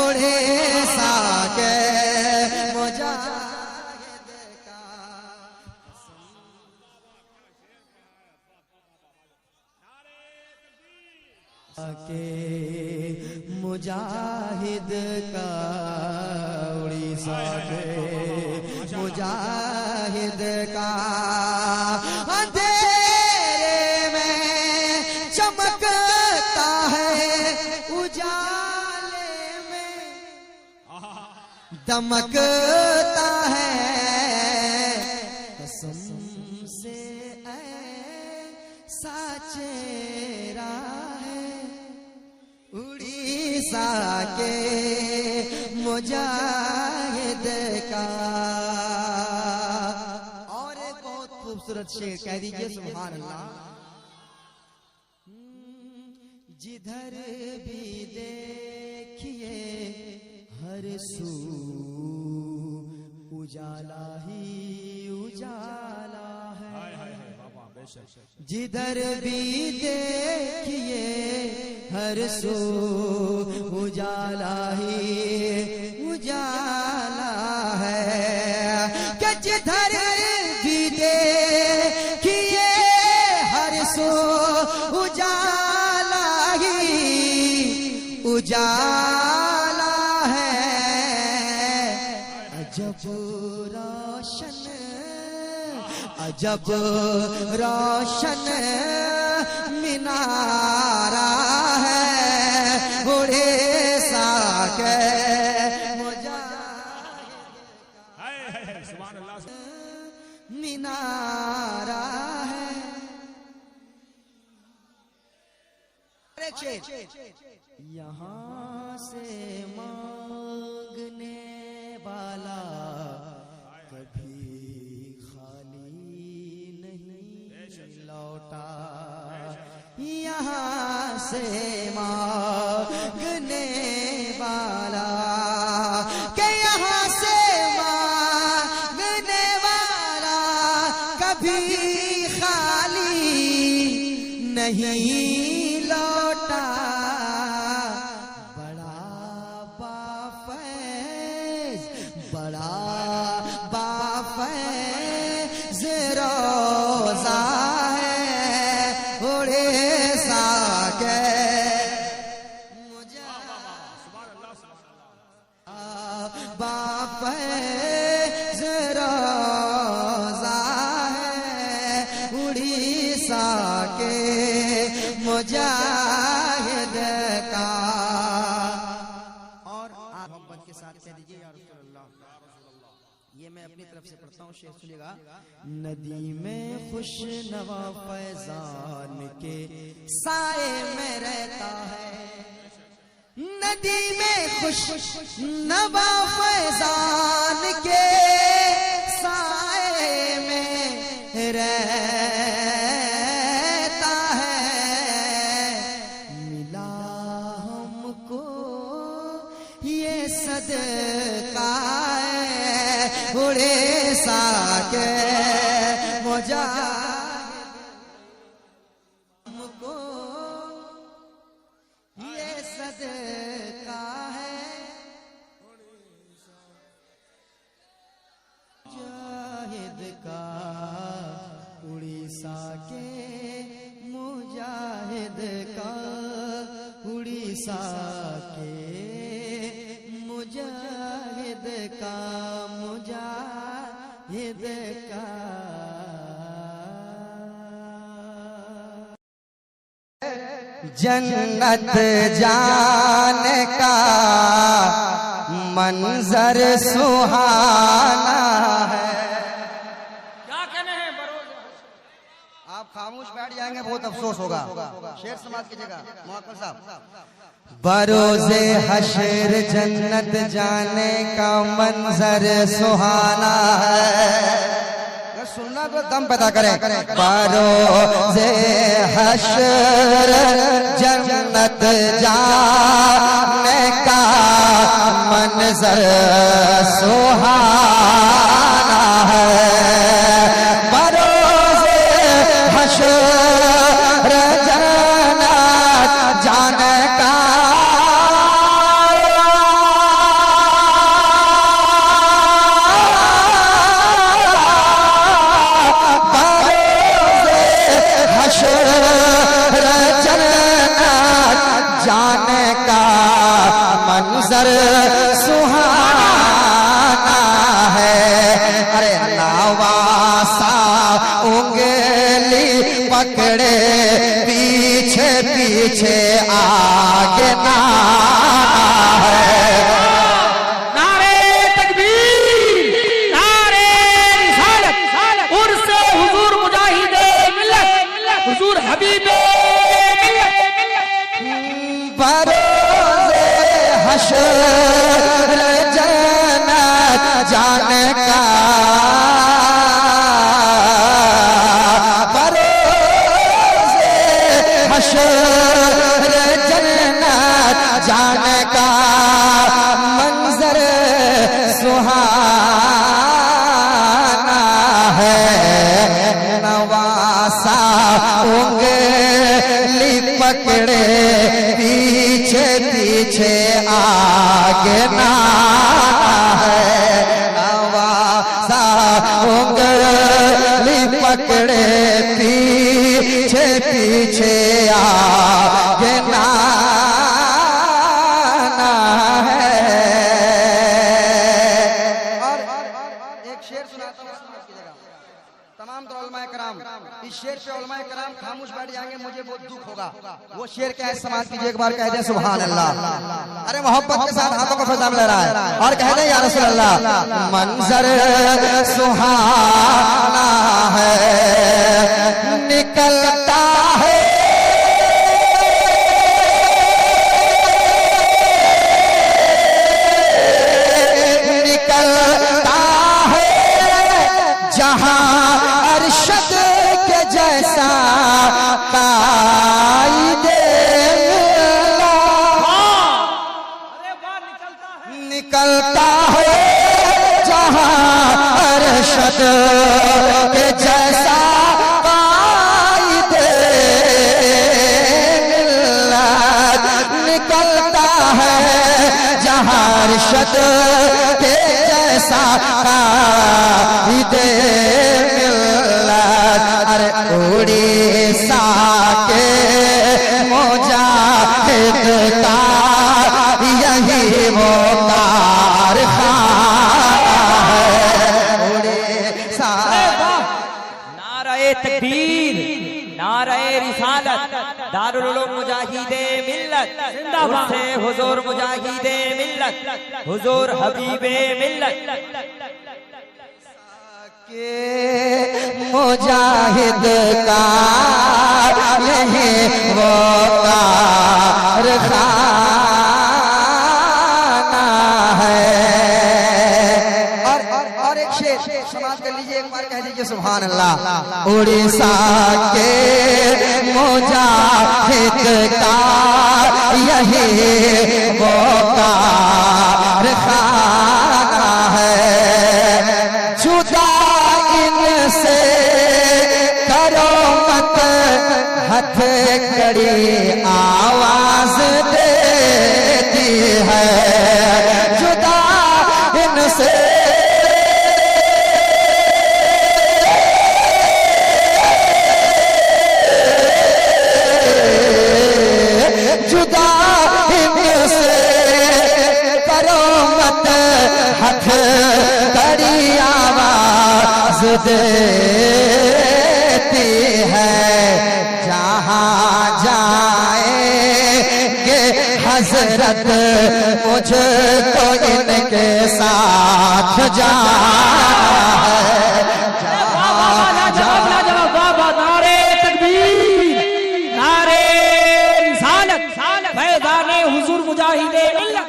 Speaker 1: उड़ीसा के मुजाहिद का के मुजाहिद का उड़ीसा के मुजाहिद का अंधेरे में चमकता है उजाले में दमकता है कसम से ऐसा चेहरा है उड़ीसा के मुजाहिद का। और एक बहुत खूबसूरत शेर कह दीजिए सुभान अल्लाह। जिधर भी देखिए हर सू उजाला ही उजाला है। जिधर भी देखिए हर सू उजाला ही उजाला उजाला है, अजब रोशन अजब रोशन मीनारा है, उड़ीसा के
Speaker 8: सुभान अल्लाह।
Speaker 1: मीनारा है। यहाँ से मांगने वाला कभी खाली नहीं लौटा, यहाँ से मांगने वाला के यहाँ से मांगने वाला कभी खाली नहीं लौटा, बड़ा बाफैज रोज़ा है, उड़ीसा के बाफैज रोज़ा है, उड़ीसा के मुजाहिद का। और आप मोहब्बत के साथ कह दीजिए या रसूल अल्लाह। ये मैं अपनी तरफ से पढ़ता हूँ, शेर सुनिएगा। नदी में खुश नवा फैजान के साए में रहता है, नदी में खुश नवा फैजान के साए में रहता है, मिला हमको ये सदका है, उड़ीसा के हमको ये सदका है, मुजाहिद का, उड़ीसा के मुजाहिद का, उड़ीसा के मुजाहिद का, मुजाहिद का। जन्नत जाने का मंजर सुहाना है।
Speaker 5: क्या कहने हैं बरोज?
Speaker 1: आप खामोश बैठ जाएंगे, बहुत अफसोस होगा। शेर समाज की जगह मोहम्मद साहब। बरोज़े हश्र जन्नत जाने का मंजर सुहाना है, सुनना तो दम पैदा करें। बरोज़े हश्र जन्नत जाने का मंजर सुहाना है, बरोज़े हश्र जन्नत जाने का जाने का मंजर सुहाना है। अरे नवासा उंगली पकड़े पीछे पीछे आगे ना है।
Speaker 5: नारे तकबीर, नारे रिसालत, उर्से हुजूर मुजाहिदे मिल्लत, हुजूर हबीबे मिल्लत।
Speaker 1: बरोज़े हश्र जन्नत जाने का, बरोज़े हश्र जन्नत जाने का मंजर सुहाना है, नवासा उंगली पकड़े पीछे पीछे आगे ना है, नवासा उंगली पकड़े पीछे पीछे आगे ना खामोश बैठ जाएंगे मुझे बहुत दुख होगा। वो शेर क्या है समाज कीजिए, एक बार कह दे सुभान अल्लाह। अरे मोहब्बत के साथ हाथों को फजा मिल रहा है और कह दे या रसूल अल्लाह। मंजर सुहाना है निकलता है जहां अरशद के जैसा कायदे निकलता है जहां अरशद के जैसा कायदे निकलता है जहां अरशद के जैसा कायदे अरे उड़ीसा के मुजाहिद का यही वो कारखाना है। उड़ीसा
Speaker 4: नारे तकबीर, नारे रिसालत, दारुल उलूम मुजाहिदे मिल्लत, उससे हुजूर मुजाहिदे मिल्लत, हुजूर हबीबे मिल्लत
Speaker 1: के मुजाहिद का यही वो कारखाना है। और एक शेर समाज कर लीजिए, एक बार कह दीजिए सुभान अल्लाह। उड़ीसा के मुजाहिद का यही वो कारखाना है। जुदा इनसे करो मत हथकड़ी आवाज देती है। जुदा इनसे जुदा इनसे करो मत हथकड़ी आवाज देती है। जहाँ जाएंगे हजरत मुझको इनके साथ जाना है।
Speaker 4: नारे तकबीर, नारे रिसालत, फैज़ाने हुजूर मुजाहिदे मिल्लत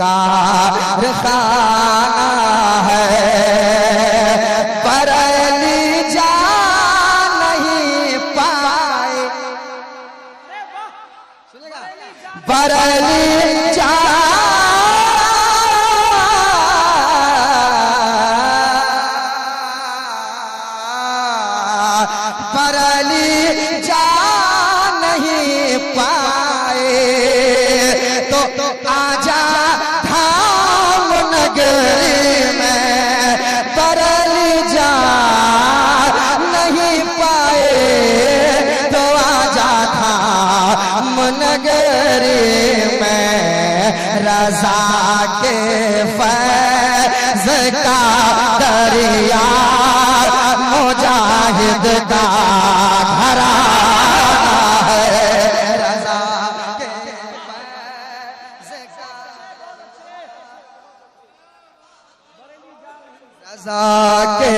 Speaker 1: कारखाना है। बरेली जा नहीं पाए, बरेली जा बरेली जा नहीं पाए तो आजा धाम नगरी में। बरेली जा नहीं पाए तो आजा धाम नगरी में। रजा के फैज़ का दरिया मुजाहिद का घराना है। रजा के फैज़ का, रजा के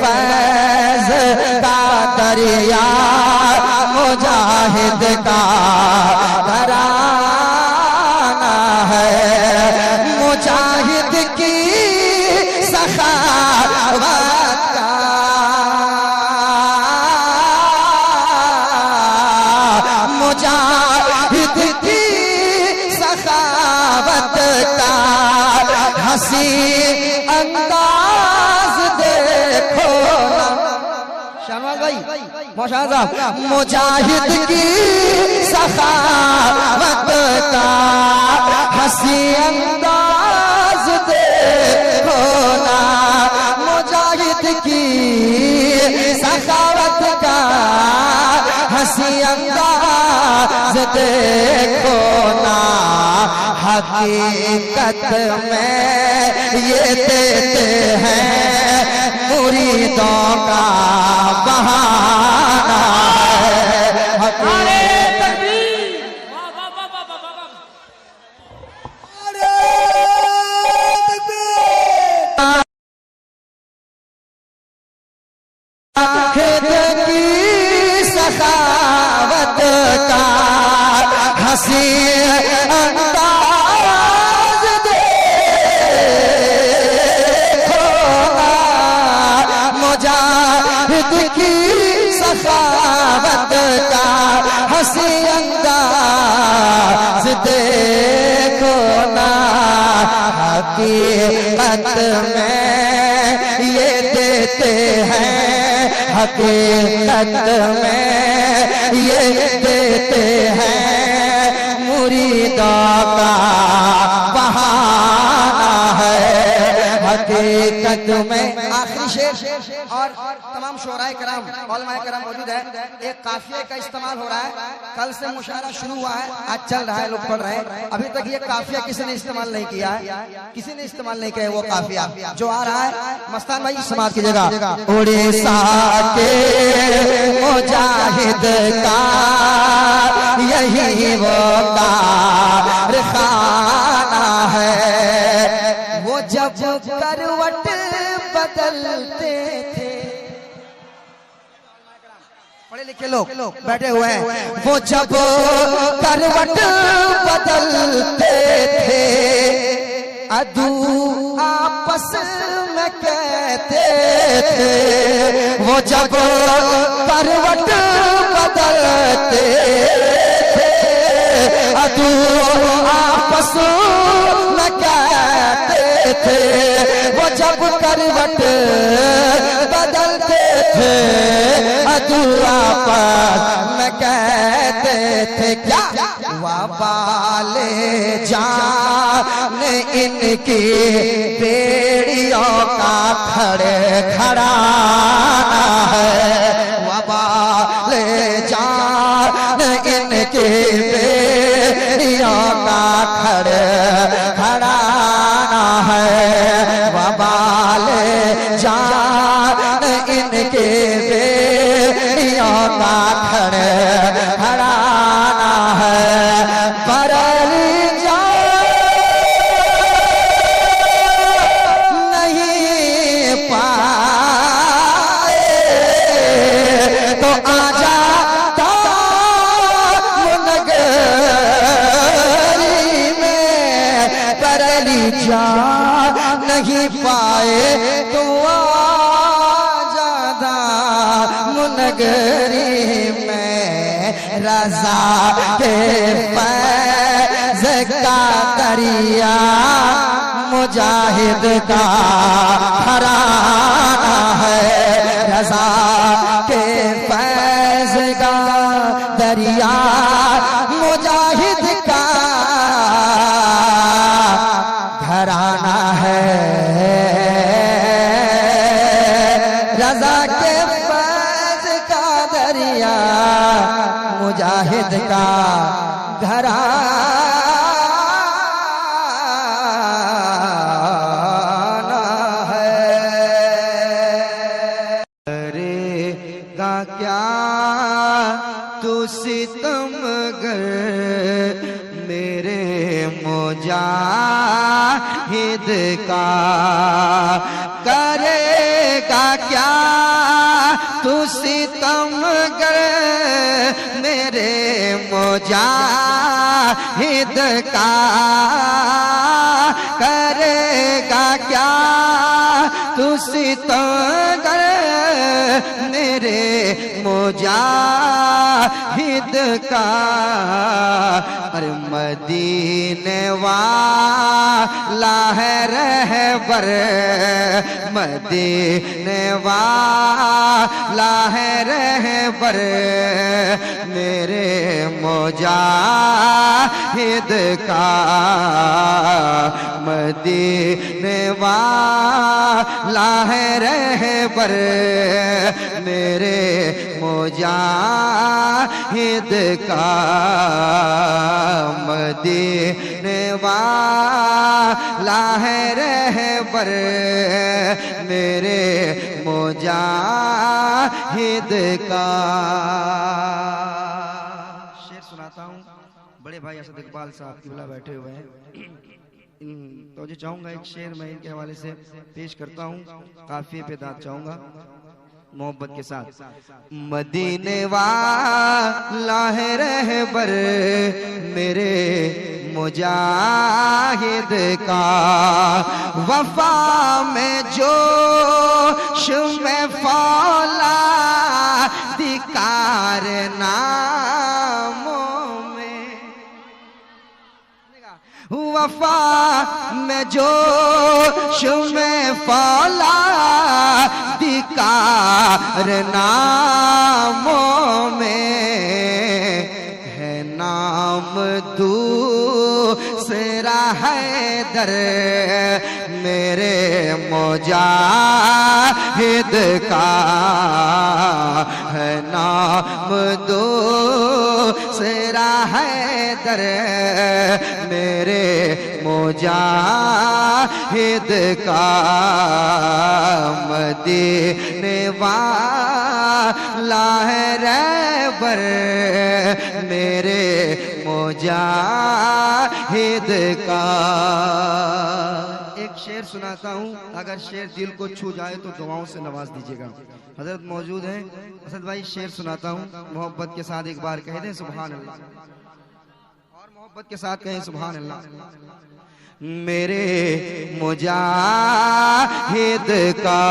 Speaker 1: फैज़ का दरिया मुजाहिद का घराना है। मुजाहिद की सखावत का मुजाहिद की सखावत का हंसी अंदाज देखो ना। शाहनवाज भाई, मौशादा, मुजाहिद की सखावत का हंसी अंदाज देखो ना। मुजाहिद की सखावत का हंसी अंदाज देखो ना। हकीकत में ये देते हैं
Speaker 4: मुरीदों का बहाना है।
Speaker 5: नारे तकबीर, वाह वाह वाह वाह वाह वाह।
Speaker 4: खुद की सखावत का हंसी अंदाज देखो ना, मुजाहिद की सखावत का हंसी अंदाज देखो ना। हकीकत में ये देते हैं, हकीकत में ये देते हैं मुरीदों का बहाना है। हकीकत में
Speaker 1: आखिरी शेर और तमाम शोराए कराम उलमाए कराम मौजूद है। एक काफिये का इस्तेमाल हो रहा है, कल से मुशायरा शुरू हुआ है, आज चल रहा है, लोग पढ़ रहे हैं। अभी तक ये काफिया किसी ने इस्तेमाल नहीं किया है, किसी ने इस्तेमाल नहीं किया है। वो काफिया जो आ रहा है, मस्तान भाई समाज की जगह।
Speaker 4: उड़ीसा के मुजाहिद का यही वो कारखाना है। वो जब करवट बदलते थे,
Speaker 1: पढ़े लिखे लोग बैठे हुए हैं,
Speaker 4: वो जब करवट बदलते थे, अदू आपस में कहते थे। वो जब करवट बदलते थे, अदू आपस में कहते थे। वो जब करवट बदलते थे, अदू आपस में कहते थे। क्या वाले जान इनकी बेड़ियों का खड़े खड़ाना है। वाले जान इनकी बेड़ियों का खड़े खड़ाना है। वाले जान इनके बेड़ियों का खड़े खड़ाना है। बरली नहीं पाए तो आजा मुनगरी में। बरली जा नहीं पाए तो आजा मुनगरी में। रजा के फैज़ का दरिया मुजाहिद का घराना है। रजा के फैज़ का दरिया मुजाहिद का घराना है। रजा के फैज़ का दरिया मुजाहिद का घराना है। करेगा क्या तू सितमगर मेरे मुजाहिद का। करेगा क्या तू सितमगर मेरे मुजाहिद का। करेगा क्या तू सितमगर मेरे मुजाहिद का। अरे मदीने वाला है रहबर, मदीने वाला है रहबर मेरे मुजाहिद का। मदीने वाला है रहबर मेरे मुजाहिद का। मदीने वाला है रहबर मेरे
Speaker 1: मुजाहिद का। शेर सुनाता हूँ, बड़े भाई असद इकबाल साहब किबला बैठे हुए हैं, तो जो चाहूंगा एक शेर मैं इनके हवाले से पेश करता हूँ, काफिये पे दाद चाहूंगा मोहब्बत के साथ। मदीने वाला है रहबर मेरे मुजाहिद का, वफा में जोश में फौला दिकार नामों में, वफा में जोश में फौला दिकार नामों में है नाम दूसरा हैदर मेरे मुजाहिद का, है नाम दूसरा हैदर मेरे मुजाहिद का। मदीने वाला है रहबर मेरे मुजाहिद का। एक शेर सुनाता हूँ, अगर शेर दिल को छू जाए तो दुआओं से नवाज दीजिएगा। हजरत मौजूद हैं, असद भाई शेर सुनाता हूँ, मोहब्बत के साथ एक बार कह दें सुभान अल्लाह, और मोहब्बत के साथ कहें सुभान अल्लाह। मेरे मुजाहिद का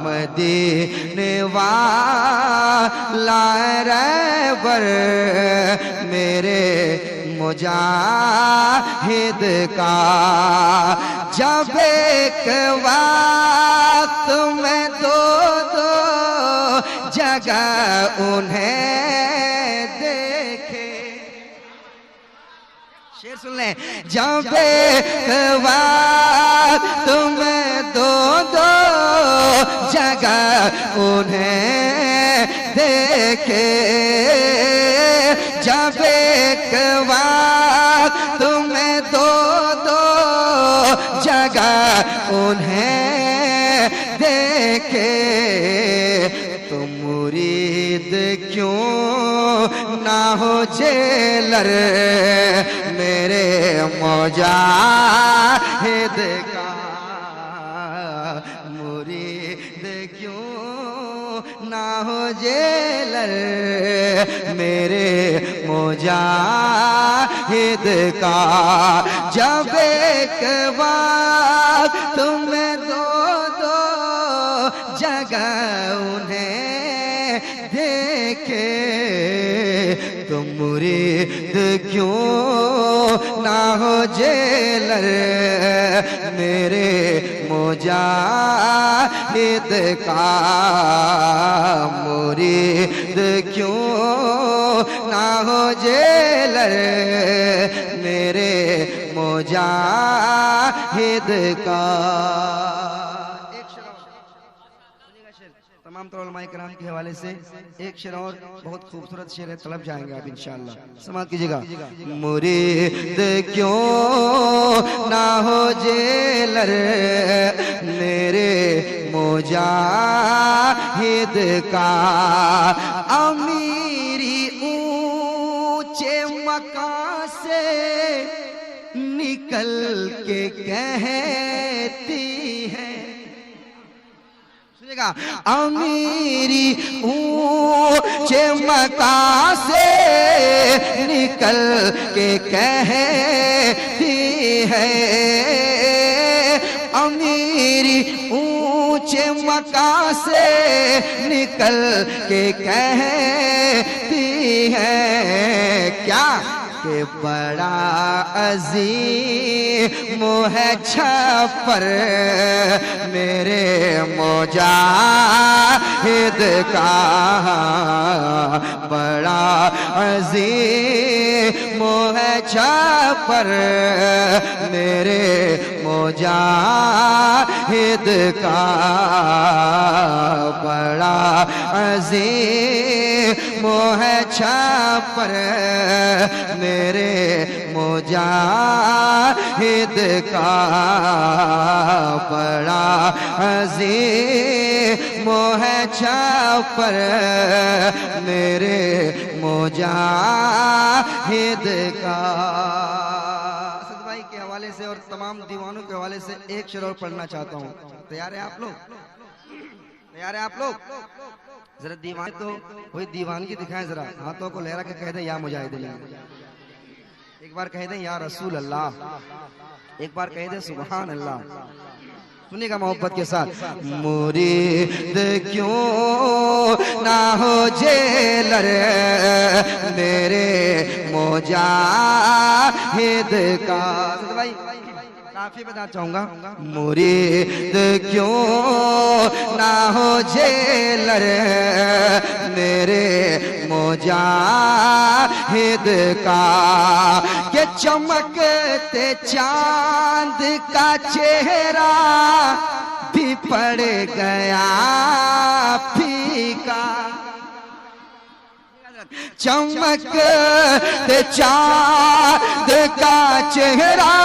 Speaker 1: मदीने वाला रहबर मेरे मुजाहिद का, जब एक वक्त में दो दो जगह उन्हें देखे। शेर सुन लें, जब एक वक्त में दो दो जगह उन्हें देखे, जब एक वक्त में दो दो जगह उन्हें देखे, तो मुरीद क्यों ना हो जेलर मेरे मुजाहिद का, मुरीद क्यों ना हो जेलर मेरे मुजाहिद का, जब एक वक्त में दो दो जगह उन्हें देखे, तो मुरीद क्यों ना हो जेलर मेरे मुजाहिद का, मुरीद क्यों ना हो जेलर मेरे मुजाहिद का। तमाम उलमाए किराम के हवाले से एक शेर और बहुत खूबसूरत शेर है, तलब जाएंगे आप इंशाअल्लाह, समाअत कीजिएगा। मुरीद क्यों ना हो जेलर मेरे मुजाहिद का, अमीरी ऊंचे मकान से निकल के कहती है, अमीरी ऊंचे मकान से निकल के कहती है, अमीरी ऊंचे मकान से निकल के कहती है, क्या के बड़ा अजीम है छपर मेरे मुजाहिद का, बड़ा अजीम है छपर मेरे मुजाहिद का, बड़ा अजीम है छपर मेरे मुजाहिद मुजाहिद का बड़ा अजीम है छापर मेरे मुजाहिद का। असद भाई के हवाले से और तमाम दीवानों के हवाले से एक शेर और पढ़ना चाहता हूँ। तैयार है आप लोग? तैयार है आप लोग? जरा दीवान तो कोई दीवानगी दिखाएं, जरा हाथों को लहरा के कह दें या मुजाहिदीन, एक बार कह दें या रसूल अल्लाह, एक बार कह दें सुभान अल्लाह। सुनिएगा मोहब्बत के साथ। मुरीद क्यों ना हो जेलर मेरे मुजाहिद का। भाई काफी बता चाहूंगा। मुरीद क्यों ना हो जेलर मेरे मुजाहिद का, के चमकते चांद का चेहरा भी पड़ गया फीका। चमकते चांद का चेहरा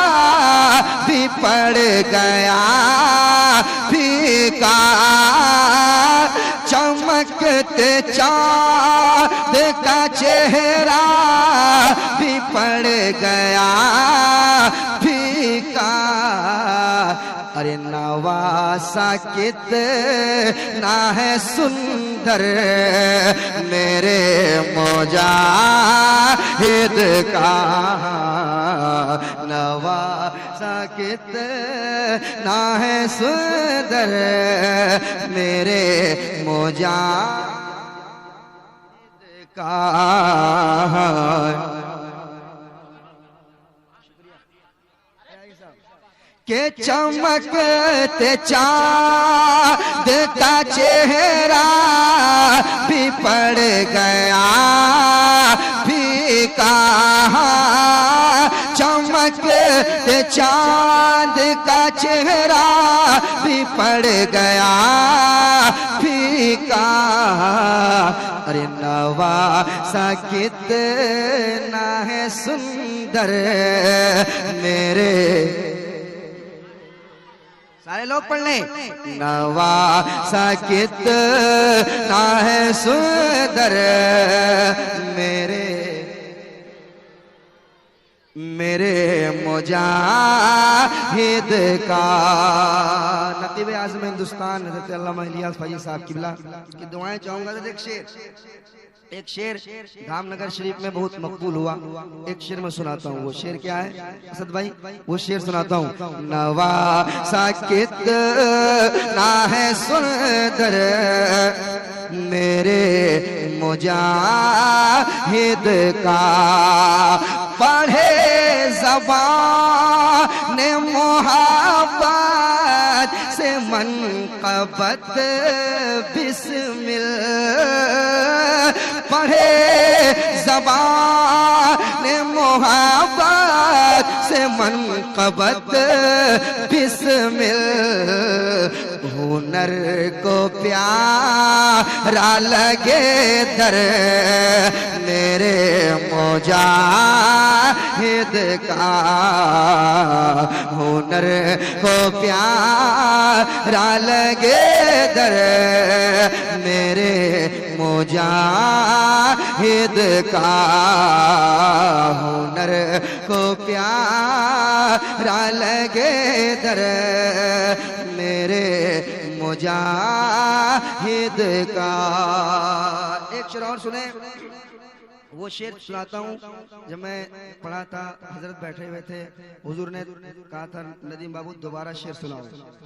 Speaker 1: भी पड़ गया फीका। चमकते चांद का चेहरा भी पड़ गया फीका। अरे नवासा कितना है सुंदर मेरे मुजाहिद का। नवासा कितना है सुंदर मेरे मुजाहिद का। के चमकते चाँद का चेहरा भी पड़ गया फीका। चमकते चाँद का चेहरा भी पड़ गया फीका। अरे नवासा कितना है सुंदर मेरे, सारे लोग पढ़ लें। नवासा कितना है सुंदर मेरे मुजाहिद का। नतीब आज़म हिंदुस्तान हज़रत अल्लामा इलियास फैज़ी साहब किबला की दुआएं चाहूंगा। एक शेर धामनगर शरीफ में बहुत मकबूल हुआ, एक शेर में सुनाता हूँ। वो शेर क्या है असद भाई? वो शेर सुनाता हूँ। नवासा कितना है सुंदर मेरे मुजाहिद का। पढ़े ज़बान मोहब्बत से मनक़बत बिस्मिल। पढ़े ज़बान मोहब्बत से मनक़बत बिस्मिल। हुनर को प्यारा लगे दर मेरे मुजाहिद का। हुनर को प्यारा लगे दर मेरे मुजाहिद का। हुनर को प्यारा लगे दर मेरे मुजाहिद का। एक शेर और सुने। वो शेर सुनाता हूँ। जब मैं पढ़ा था हजरत बैठे हुए थे, हुजूर ने कहा था नदीम बाबू दोबारा शेर सुनाओ।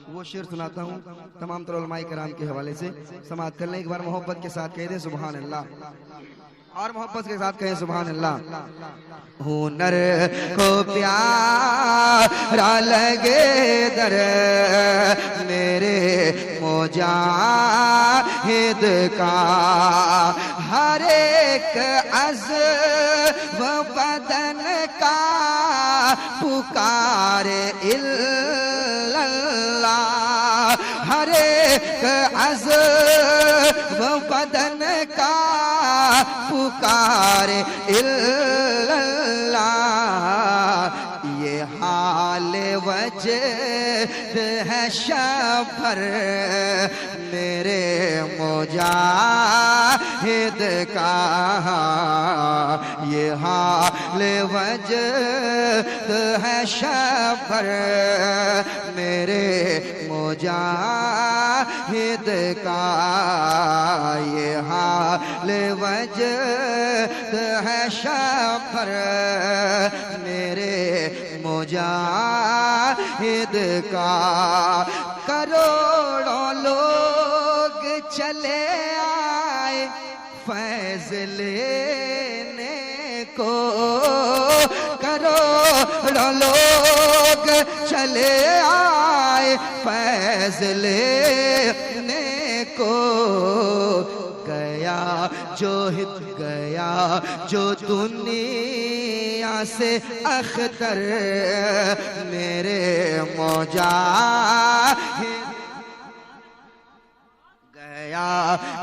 Speaker 1: वो शेर सुनाता हूँ तमाम तरह उलमाए कराम के हवाले से। समाअत कर लें। एक बार मोहब्बत के साथ कह दें सुभान अल्लाह, और मोहब्बत के साथ कहें सुभान अल्लाह। हुनर को प्यारा लगे दर मेरे मुजाहिद का। हर एक अज़्व बदन का पुकारे इल्लल्लाह। हर एक अज़्व बदन का पुकारे इल्लल्लाह। ये हाल शफ़र मेरे मुजाहिद का, ये हाल वजद है शफ़र मेरे मुजाहिद का, ये हाल वजद है शफ़र मेरे मुजाहिद का। करोड़ों लोग चले आए फैज़ लेने को, करोड़ों लोग चले आए फैज़ लेने को। गया जो दुनिया से अख्तर मेरे मुजाहिद, गया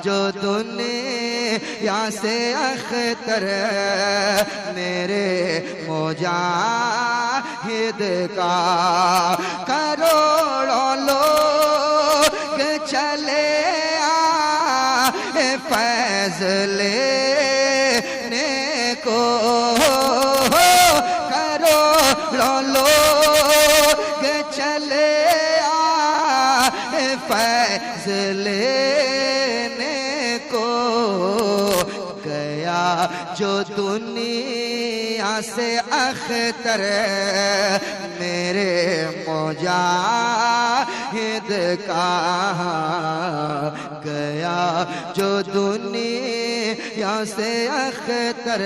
Speaker 1: जो दुनिया से अख्तर मेरे मुजाहिद का। करोड़ों लोग चले फैज़ लेने को, करोड़ों लोग चले आए फैज़ लेने को। गया जो दुनिया से अख्तर मेरे मुजाहिद का, गया जो दुनिया से अख्तर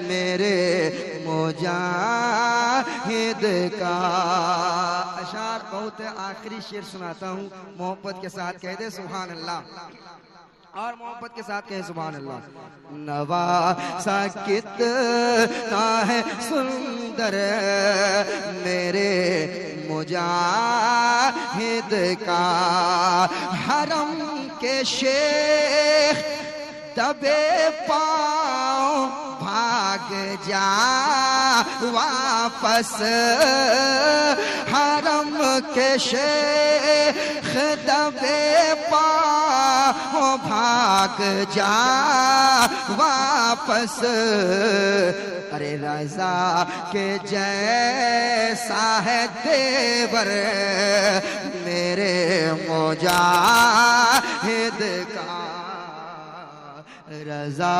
Speaker 1: मेरे मुजाहिद का। अशार बहुत आखिरी शेर सुनाता हूँ, मोहब्बत के साथ कह दे सुभान अल्लाह, और मोहब्बत के साथ कहे सुभान अल्लाह। नवासा कितना है सुंदर मेरे मुजाहिद का, हरम के शेख दबे पाँव भाग जा वापस, हरम के शेख दबे पाँव भाग जा वापस। अरे रज़ा के जैसा है देवर मेरे मुजाहिद का, रज़ा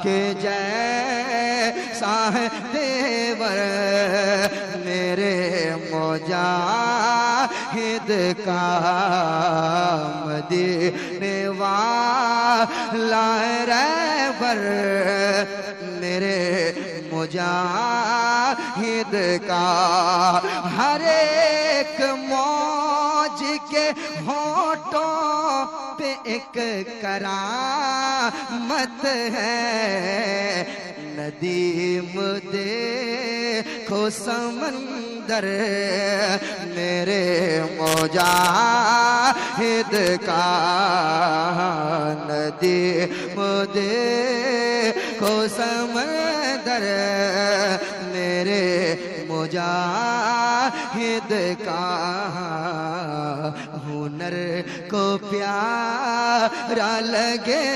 Speaker 1: के जैसा है देवर मेरे मुजाहिद का। मदीने वाला रहबर मेरे मुजाहिद का, हर एक मौज के होठों पे एक करामत है। नदीम देखो समंदर मेरे मुजाहिद का, नदीम देखो समंदर मेरे मुजाहिद का। हुनर को प्यारा लगे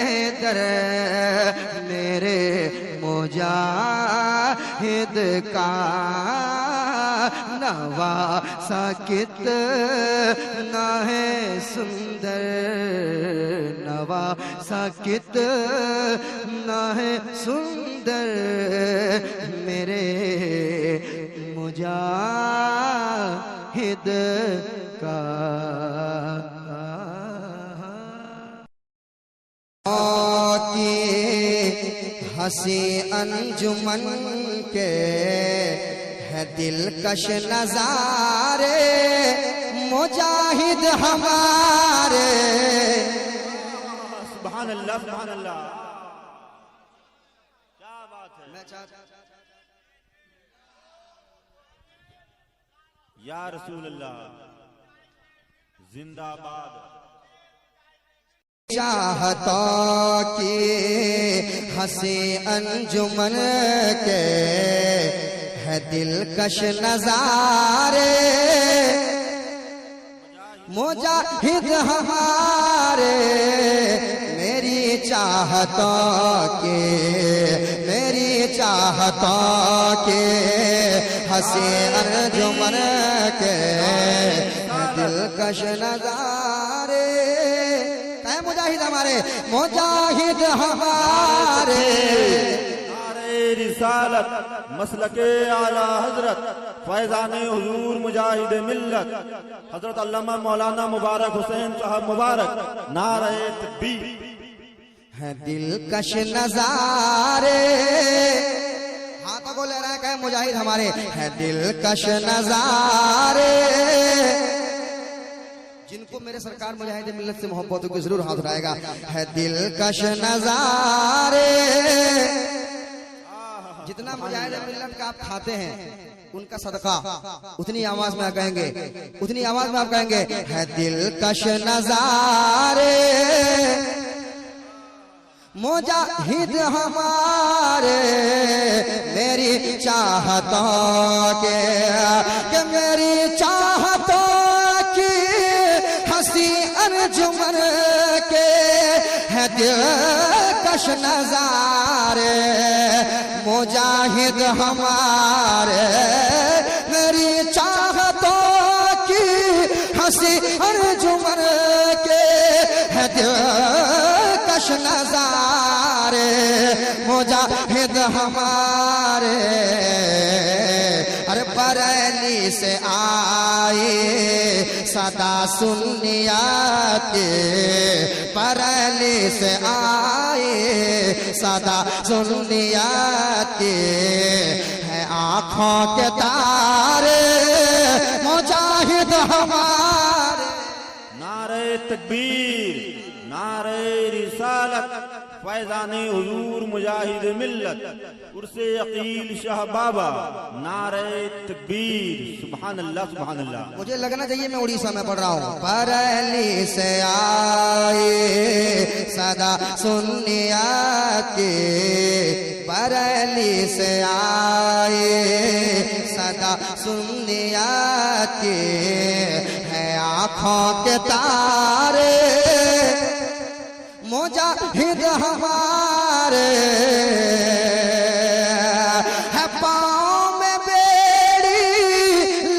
Speaker 1: दर मेरे मुजाहिद का। नवासा कितना है सुंदर, नवासा कितना है सुंदर मेरे मुजाहिद का। की हंसी अंजुमन के है दिलकश नजारे मुजाहिद हमारे।
Speaker 8: सुभान अल्लाह, सुभान अल्लाह, क्या बात है। या रसूल अल्लाह जिंदाबाद।
Speaker 1: चाहतों की हंसी अंजुमन के है दिलकश नजारे मुजाहिद हमारे मेरी चाहतों के हंसी अर्जुमन के दिलकश नजारे। है मुजाहिद हमारे, मुजाहिद हमारे।
Speaker 8: नारे रिसालत मसलके आला हजरत फैजान हुजूर मुजाहिद मिल्लत हजरत अल्लामा मौलाना मुबारक हुसैन साहब मुबारक। नारे तकबीर।
Speaker 1: है दिलकश नजारे, हाथों को लहरा के मुजाहिद हमारे। है दिलकश नजारे, जिनको मेरे सरकार मुजाहिद मिल्लत से मोहब्बत होगी जरूर हाथ उठाएगा। है दिलकश नजारे, जितना मुजाहिद मिल्लत का आप खाते हैं उनका सदका उतनी आवाज में आप कहेंगे, उतनी आवाज में आप कहेंगे है दिलकश नजारे। मुजाहिद हमारे मेरी चाहतों के, मेरी चाहतों की हंसी अर्जुमन के है दिलकश नजारे। मुजाहिद हमारे मेरी चाहतों की हंसी अर्जुमन के है दिलकश नजारे। मुजाहिद हमारे अरे बरेली से आए सदा सुन्नियाते, बरेली से आए सदा सुन्नियाते है आँखों के तारे। मुजाहिद हमारे।
Speaker 8: नारे तकबीर। नारे रिसालत फैजान हुजूर मुजाहिद मिल्लत उर्से अकील शाह बाबा। नारे तकबीर। सुभान अल्लाह सुभान अल्लाह।
Speaker 1: मुझे लगना चाहिए मैं उड़ीसा में पढ़ रहा हूँ। बरेली से आए सदा सुन्नियाते, बरेली से आए सदा सुन्नियाते है आँखों के तारे। मुजाहिद हमारे है पाँव में बेड़ी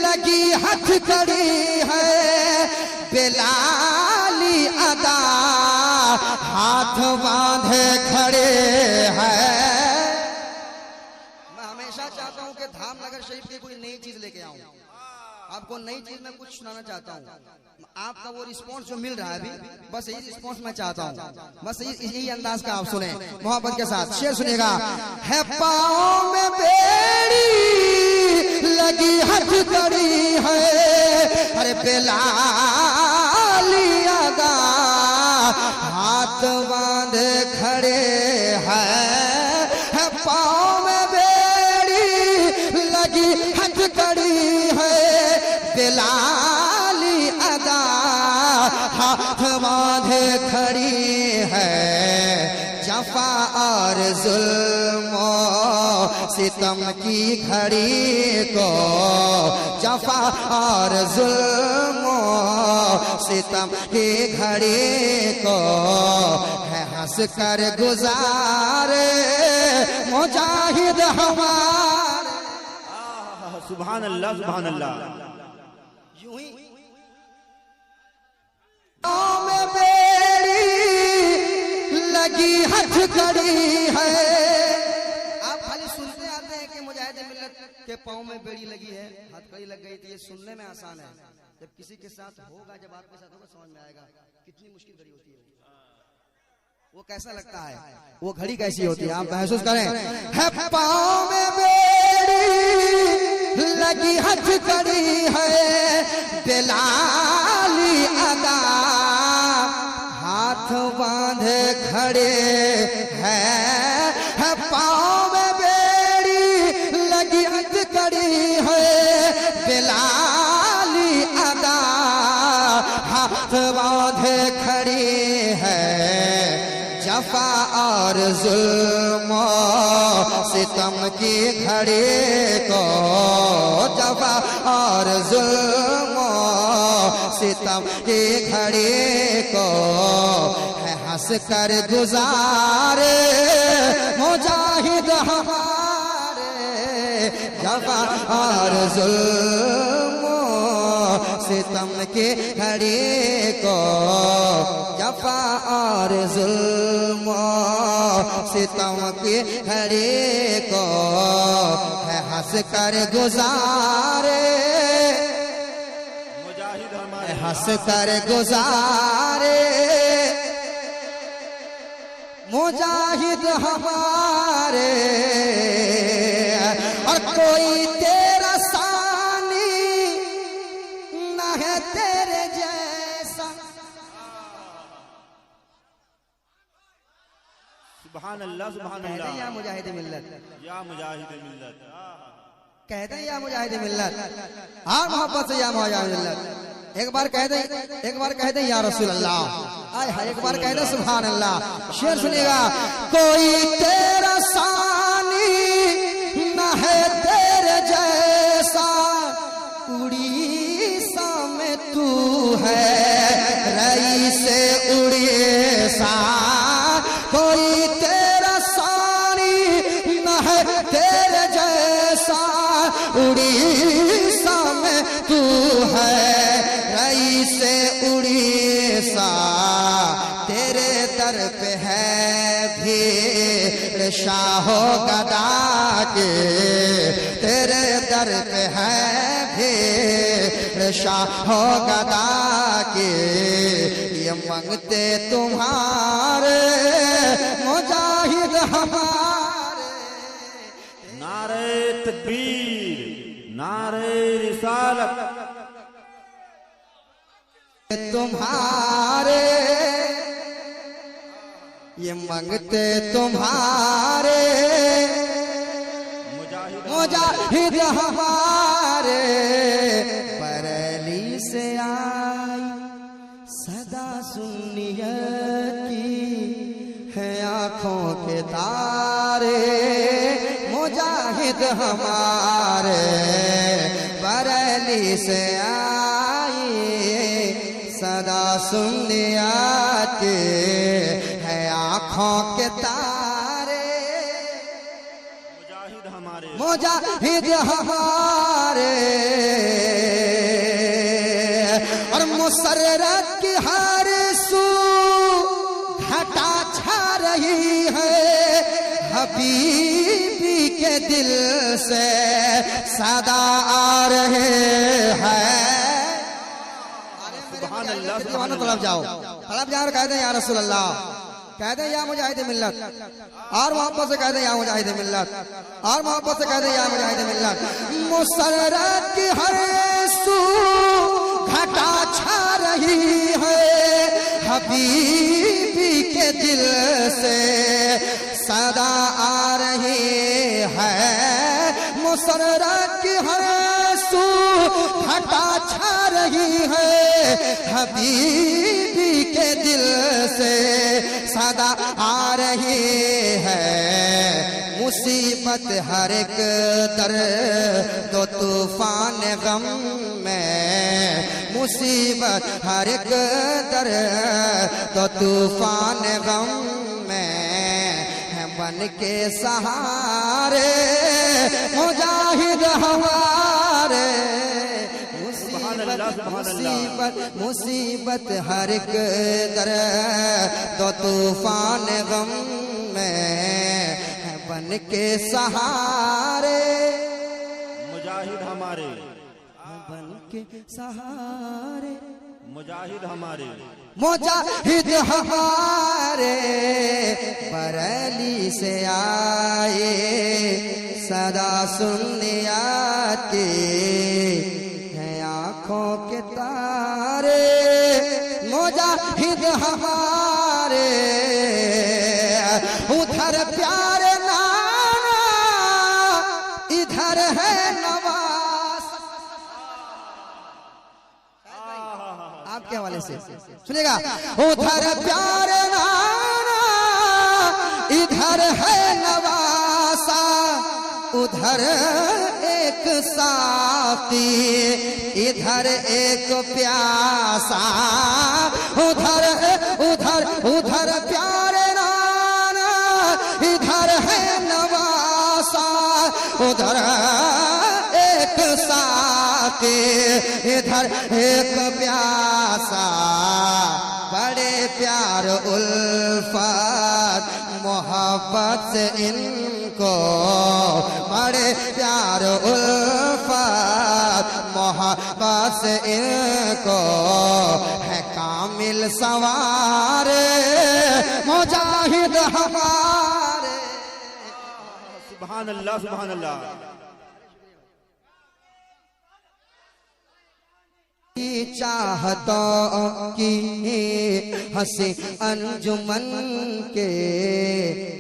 Speaker 1: लगी हथकड़ी है, बेलाली अदा हाथ बांधे खड़े हैं। मैं हमेशा चाहता हूं कि धामनगर शरीफ की कोई नई चीज लेके आऊं, आपको नई चीज में कुछ सुनाना चाहता हूं। आपका वो रिस्पांस जो मिल रहा है अभी, बस यही रिस्पांस मैं चाहता हूं, बस यही अंदाज का आप सुने मोहब्बत के साथ। शेर सुनेगा। है पाँव में बेड़ी लगी हथकड़ी है, अरे बेलाली अदा हाथ बांधे खड़े हैं। पाँव में बेड़ी लगी हथकड़ी है, बेलाली अदा हाथ बांधे खड़ी है। जफा और जुल्म सितम की घड़ी को, जफा और जुल्म सितम की घड़ी को है हंस कर गुजारे। मुजाहिद हमारे।
Speaker 8: सुभान अल्लाह सुभान अल्लाह।
Speaker 1: यूं ही में बेड़ी लगी हथकड़ी है। आप खाली सुनते आते हैं कि मुजाहिद मिल्लत के पाँव में बेड़ी लगी है, हथकड़ी लग गई थी। ये सुनने में आसान है, जब किसी के साथ होगा, जब आपके साथ होगा समझ में आएगा कितनी मुश्किल घड़ी होती है, वो कैसा लगता है, वो घड़ी कैसी होती है, आप महसूस करें। है पाँव में बेड़ी लगी हथकड़ी है, बेलाली अदा हाथ बांधे खड़े हैं। पाँव में बेड़ी लगी हथकड़ी है, बेलाली अदा हाथ बांधे खड़ी है। जफा और जुल्म सितम की घड़ी को जफा और जुल्म सितम की घड़ी को है हंस कर गुजारे मुजाहिद हमारे जफा और जुल्म सितम की घड़ी को जफा और जुल्म सितम की घड़ी को है हंस कर गुजारे
Speaker 8: मुजाहिद हमारे
Speaker 1: हंस कर गुजारे मुजाहिद हमारे और कोई तेरा सानी न है तेरे जैसा।
Speaker 8: सुभान अल्लाह सुभान
Speaker 1: कहते हैं या
Speaker 8: अल्लाह
Speaker 1: मुजाहिद मिल्लत,
Speaker 8: या मुजाहिद मिल्लत
Speaker 1: कहते हैं या मुजाहिद मिल्लत और मोहब्बत से या मुजाहिद मिल्लत। एक बार कहते हैं या रसूल अल्लाह, आय हाय एक बार कहते सुभान अल्लाह। शेर सुनिएगा, कोई तेरा सानी न है तेरे जैसा, उड़ीसा में तू है रईस उड़ीसा। कोई तेरा सानी न है तेरे जैसा, उड़ीसा में तू है रईस उड़ीसा। तेरे दर पे है भीड़ शाहो गदा के, तेरे दर पे है भीड़ शाहो गदा के। ये मांगते तुम्हारे मुजाहिद हमारे।
Speaker 8: नारे तकबीर नारे रिसालत
Speaker 1: तुम्हारे ये मांगते तुम्हारे मुजाहिद हमारे। बरेली से आई सदा सुन्नियत की है आंखों के तारे मुजाहिद हमारे। बरेली से आई सदा सुन्नियत के है आंखों के तारे
Speaker 8: मुजाहिद हमारे
Speaker 1: मुजाहिद हमारे। और मुसर्रत की हर सू घटा छा रही है, हबीबी के दिल से सदा आ रहे हैं। तलब जाओ और कहते हैं या रसूल अल्लाह, कहते हैं या मुजाहिद मिल्लत और मोहब्बत से कहते हैं या मुजाहिद मिल्लत और मोहब्बत से कहते हैं या मुजाहिद मिल्लत। मुसर्रत की हर सू घटा छा रही है, हबीबी के दिल से सदा आ रही है। मुसर्रत की हर सू घटा छा रही है, हबीबी के दिल से सदा आ रही है। मुसीबत हर एक दर दो तूफान गम में, मुसीबत हर एक दर दो तूफान गम में है बन के सहारे मुजाहिद हमारे। मुसीबत मुसीबत हर एक दर दो तूफान गम में है बन के सहारे
Speaker 8: मुजाहिद हमारे
Speaker 1: बन के सहारे
Speaker 8: मुजाहिद हमारे
Speaker 1: मुजाहिद हमारे। बरेली से आए सदा सुन्नियत के हैं आंखों के तारे मुजाहिद हमारे। उधर प्यारे नाना इधर है नवाज। आपके हवाले से सुनिएगा, उधर प्यारे नाना इधर है नवासा। उधर एक साथी, इधर एक प्यासा, उधर उधर उधर प्यारे नाना, इधर है नवासा, उधर एक साथी, इधर एक प्यासा, बड़े प्यार उल्फत मोहब्बत से इनको, बड़े प्यार उल्फत मोहब्बत से इनको, है कामिल सवार मुजाहिद हमारे।
Speaker 8: सुभान अल्लाह सुभान अल्लाह।
Speaker 1: चाहतों की हंसी अंजुमन के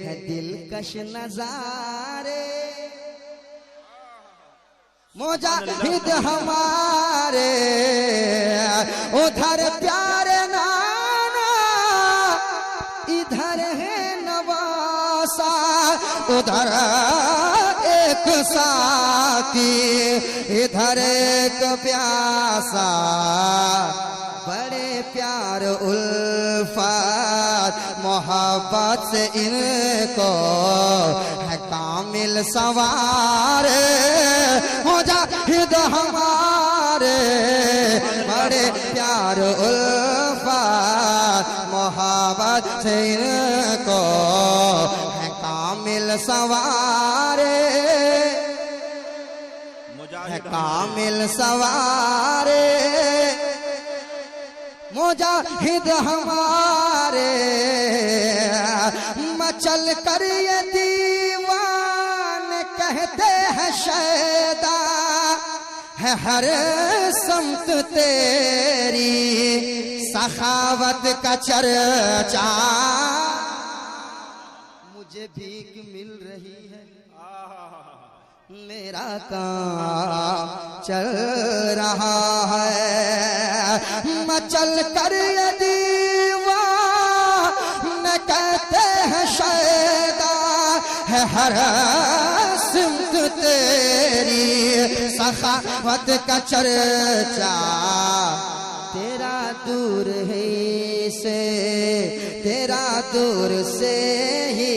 Speaker 1: है दिलकश नजारे, मुजाहिद हमारे उधर प्यारे नाना, इधर है नवासा, उधर एक साथी, इधर एक प्यासा, बड़े प्यार उल्फत मोहब्बत से इनको, है कामिल सवार मुजाहिद हमारे, बड़े प्यार उल्फत मोहब्बत से इनको, है कामिल सवारे, है कामिल सवारे मुजाहिद हमारे। मचल कर ये दीवान कहते हैं शैदा, है हर समत तेरी सखावत का चर्चा, मुझे भीख मिल रही है मेरा काम चल रहा है, मचल कर ये दीवान कहते हैं शैदा, है हर सिमत तेरी सखावत का चर्चा, तेरा दूर है से, तेरा दूर से ही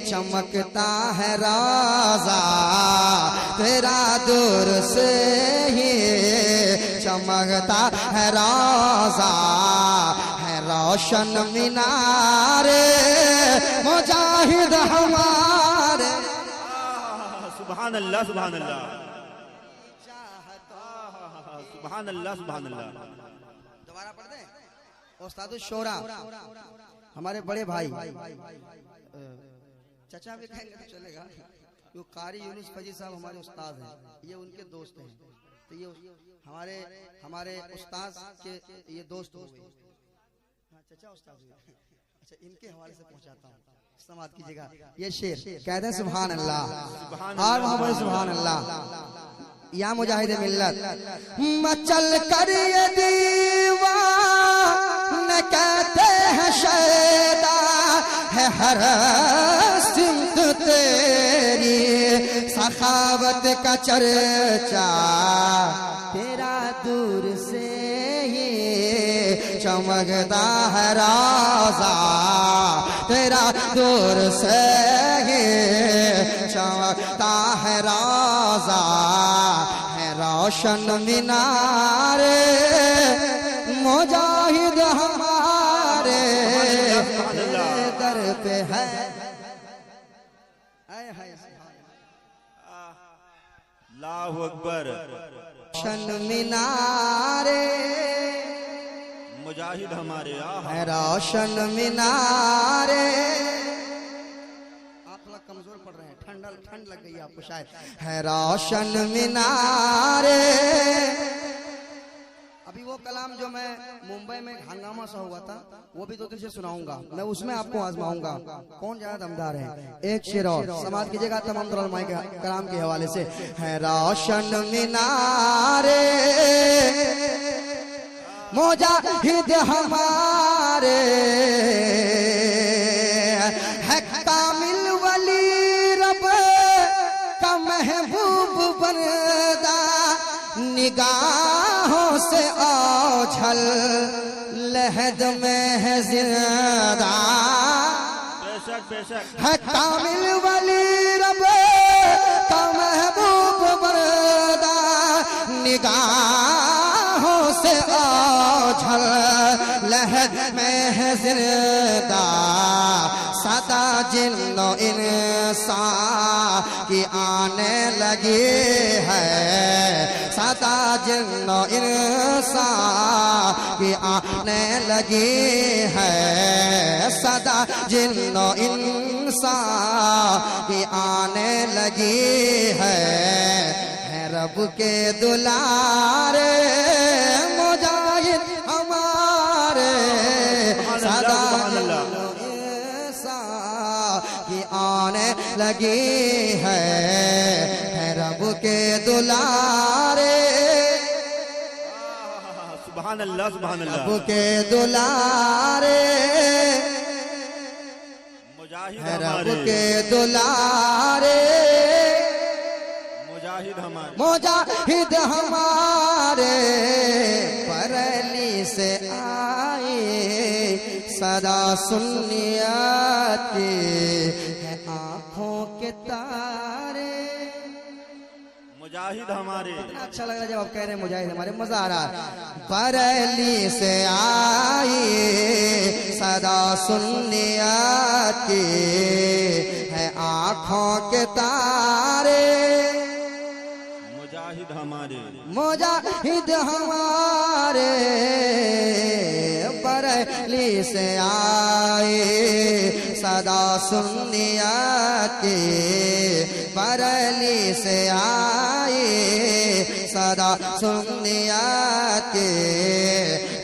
Speaker 1: चमकता है रोजा, तेरा दूर से ही चमकता है रोजा, है रोशन मीनारे मुजाहिद हमारे।
Speaker 8: सुभान अल्लाह सुभान अल्लाह सुभान अल्लाह सुभान अल्लाह।
Speaker 1: दोबारा पढ़ दें। उस्ताद शोरा हमारे बड़े भाई, चचा भी कहेंगे तो चलेगा, जो कारी यूनुस फजी साहब हमारे उस्ताद हैं, ये उनके दोस्त हैं, तो ये हमारे उस्ताद के ये दोस्त हो गए। हाँ चचा उस्ताद हुए। अच्छा इनके हवाले से पहुंचाता हूँ, समात कीजिएगा। ये शेर कहते हैं सुभान अल्लाह और मोहम्मद सुभान अल्लाह। या मुजाहिद मिल्लत मचल कर ये दीवान कहते हैं शैदा, है हर सिमत तेरी सखावत का चर्चा, तेरा दूर से ही चमकता है रोजा, तेरा दूर से ही चमकता है रोजा, है रोशन मीनारे मुजाहिद हमारे दर पे है।
Speaker 8: अल्लाहु अकबर।
Speaker 1: रोशन मीनारे
Speaker 8: मुजाहिद हमारे
Speaker 1: है रोशन मीनारे। आप थोड़ा कमजोर पड़ रहे हैं, ठंड लग गई आपको शायद। है रोशन मीनारे। अभी वो कलाम जो मैं मुंबई में हंगामा सा हुआ था, वो भी 2 दिन से सुनाऊंगा मैं, उसमें आपको आजमाऊंगा कौन ज्यादा दमदार है। एक शेर और समाज कीजिएगा तमाम उलमा के कलाम के हवाले से। है रोशन मीनारे मुजाहिद हमारे, है कामिल वली रब पर्दा निगाहों से ओझल लहद में है जिंदा
Speaker 8: बेशक बेशक
Speaker 1: है कामिल वली रब का महबूब पर्दा निगाहों से ओझल लहद में है जिंदा सदा जिन्नो इंसान की आने लगी है सदा जिन्नो इंसान की आने लगी है सदा जिन्नो इंसान की आने लगी है रब के दुलारे मुजाहिद हमारे सदा की आने लगी है रब के दुलारे
Speaker 8: सुभान अल्लाह सुभान अल्लाह
Speaker 1: रब के दुलारे
Speaker 8: मुजाहिद
Speaker 1: रब
Speaker 8: हमारे
Speaker 1: के दुलारे
Speaker 8: मुजाहिद हमारे
Speaker 1: मुजाहिद हमारे बरेली से आए सदा सुन्नियाती है आँखों के तारे
Speaker 8: मुजाहिद हमारे
Speaker 1: अच्छा लग रहा है जब आप कह रहे हैं मुजाहिद हमारे मजा आ रहा है बरेली से आए सदा सुन्नियाती है आँखों के तारे
Speaker 8: मुजाहिद हमारे
Speaker 1: मुजाहिद हमारे बरेली से आए सदा सुन्नियाती बरेली से आए सदा सुन्नियाती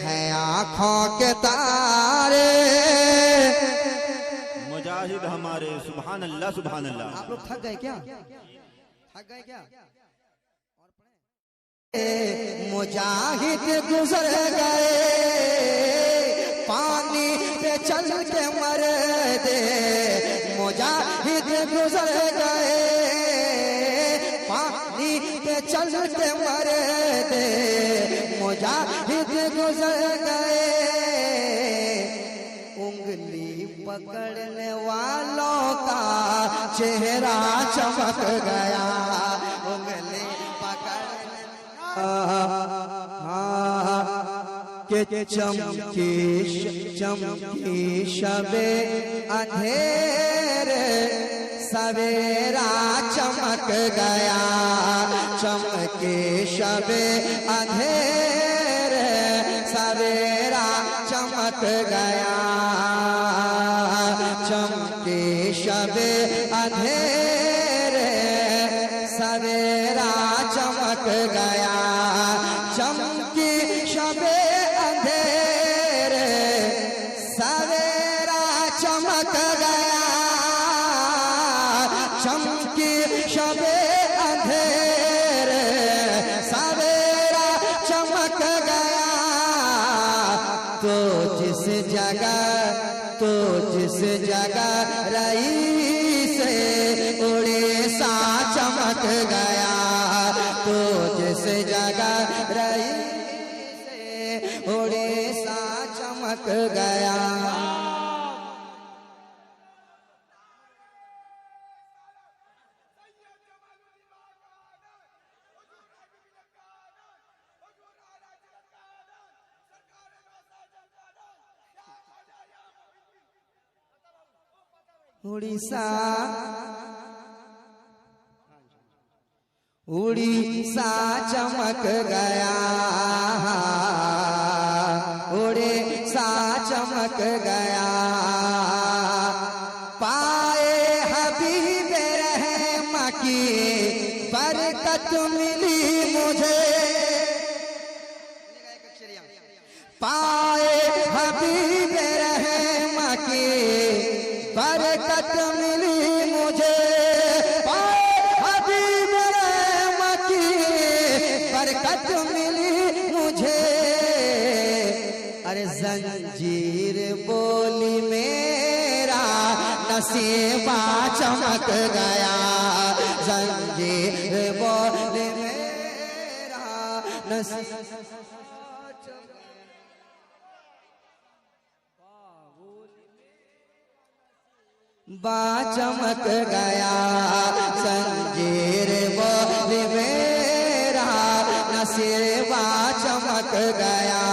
Speaker 1: है आँखों के तारे
Speaker 8: मुजाहिद हमारे सुभान अल्लाह सुभान अल्लाह
Speaker 1: आप लोग थक गए क्या थक गए क्या मुजाहिद गुजर गए पानी पे चल के मर दे मुजाहिद गुजर गए पानी पे चल के मर दे मुजाहिद गुजर गए उंगली पकड़ने वालों का चेहरा चमक गया उंगली के चमकी चमकी शबे अंधेरे सवेरा चमक गया चमके शबे अंधेरे सवेरा चमक गया चमके शबे अंधेरे सवेरा चमक गया चमकी शबे अंधेरे सवेरा चमक गया चमकी शबे अंधेरे सवेरा चमक गया तो जिस जगह रही से उड़ीसा चमक गया तो जिस जगह रही से उड़ीसा चमक गया उड़ीसा उड़ीसा चमक गया उड़ीसा चमक गया पाए हबीब रहमा की बरकत मिली मुझे पाए हबीब रहमा की बरकत मिली मुझे पाए हबीब रहमा की बरकत मिली मुझे अरे जंजीर बोली मेरा नसीबा चमक गया जंजीर बोली
Speaker 4: बा चमक गया संजीर बोल मेरा नसीबा चमक गया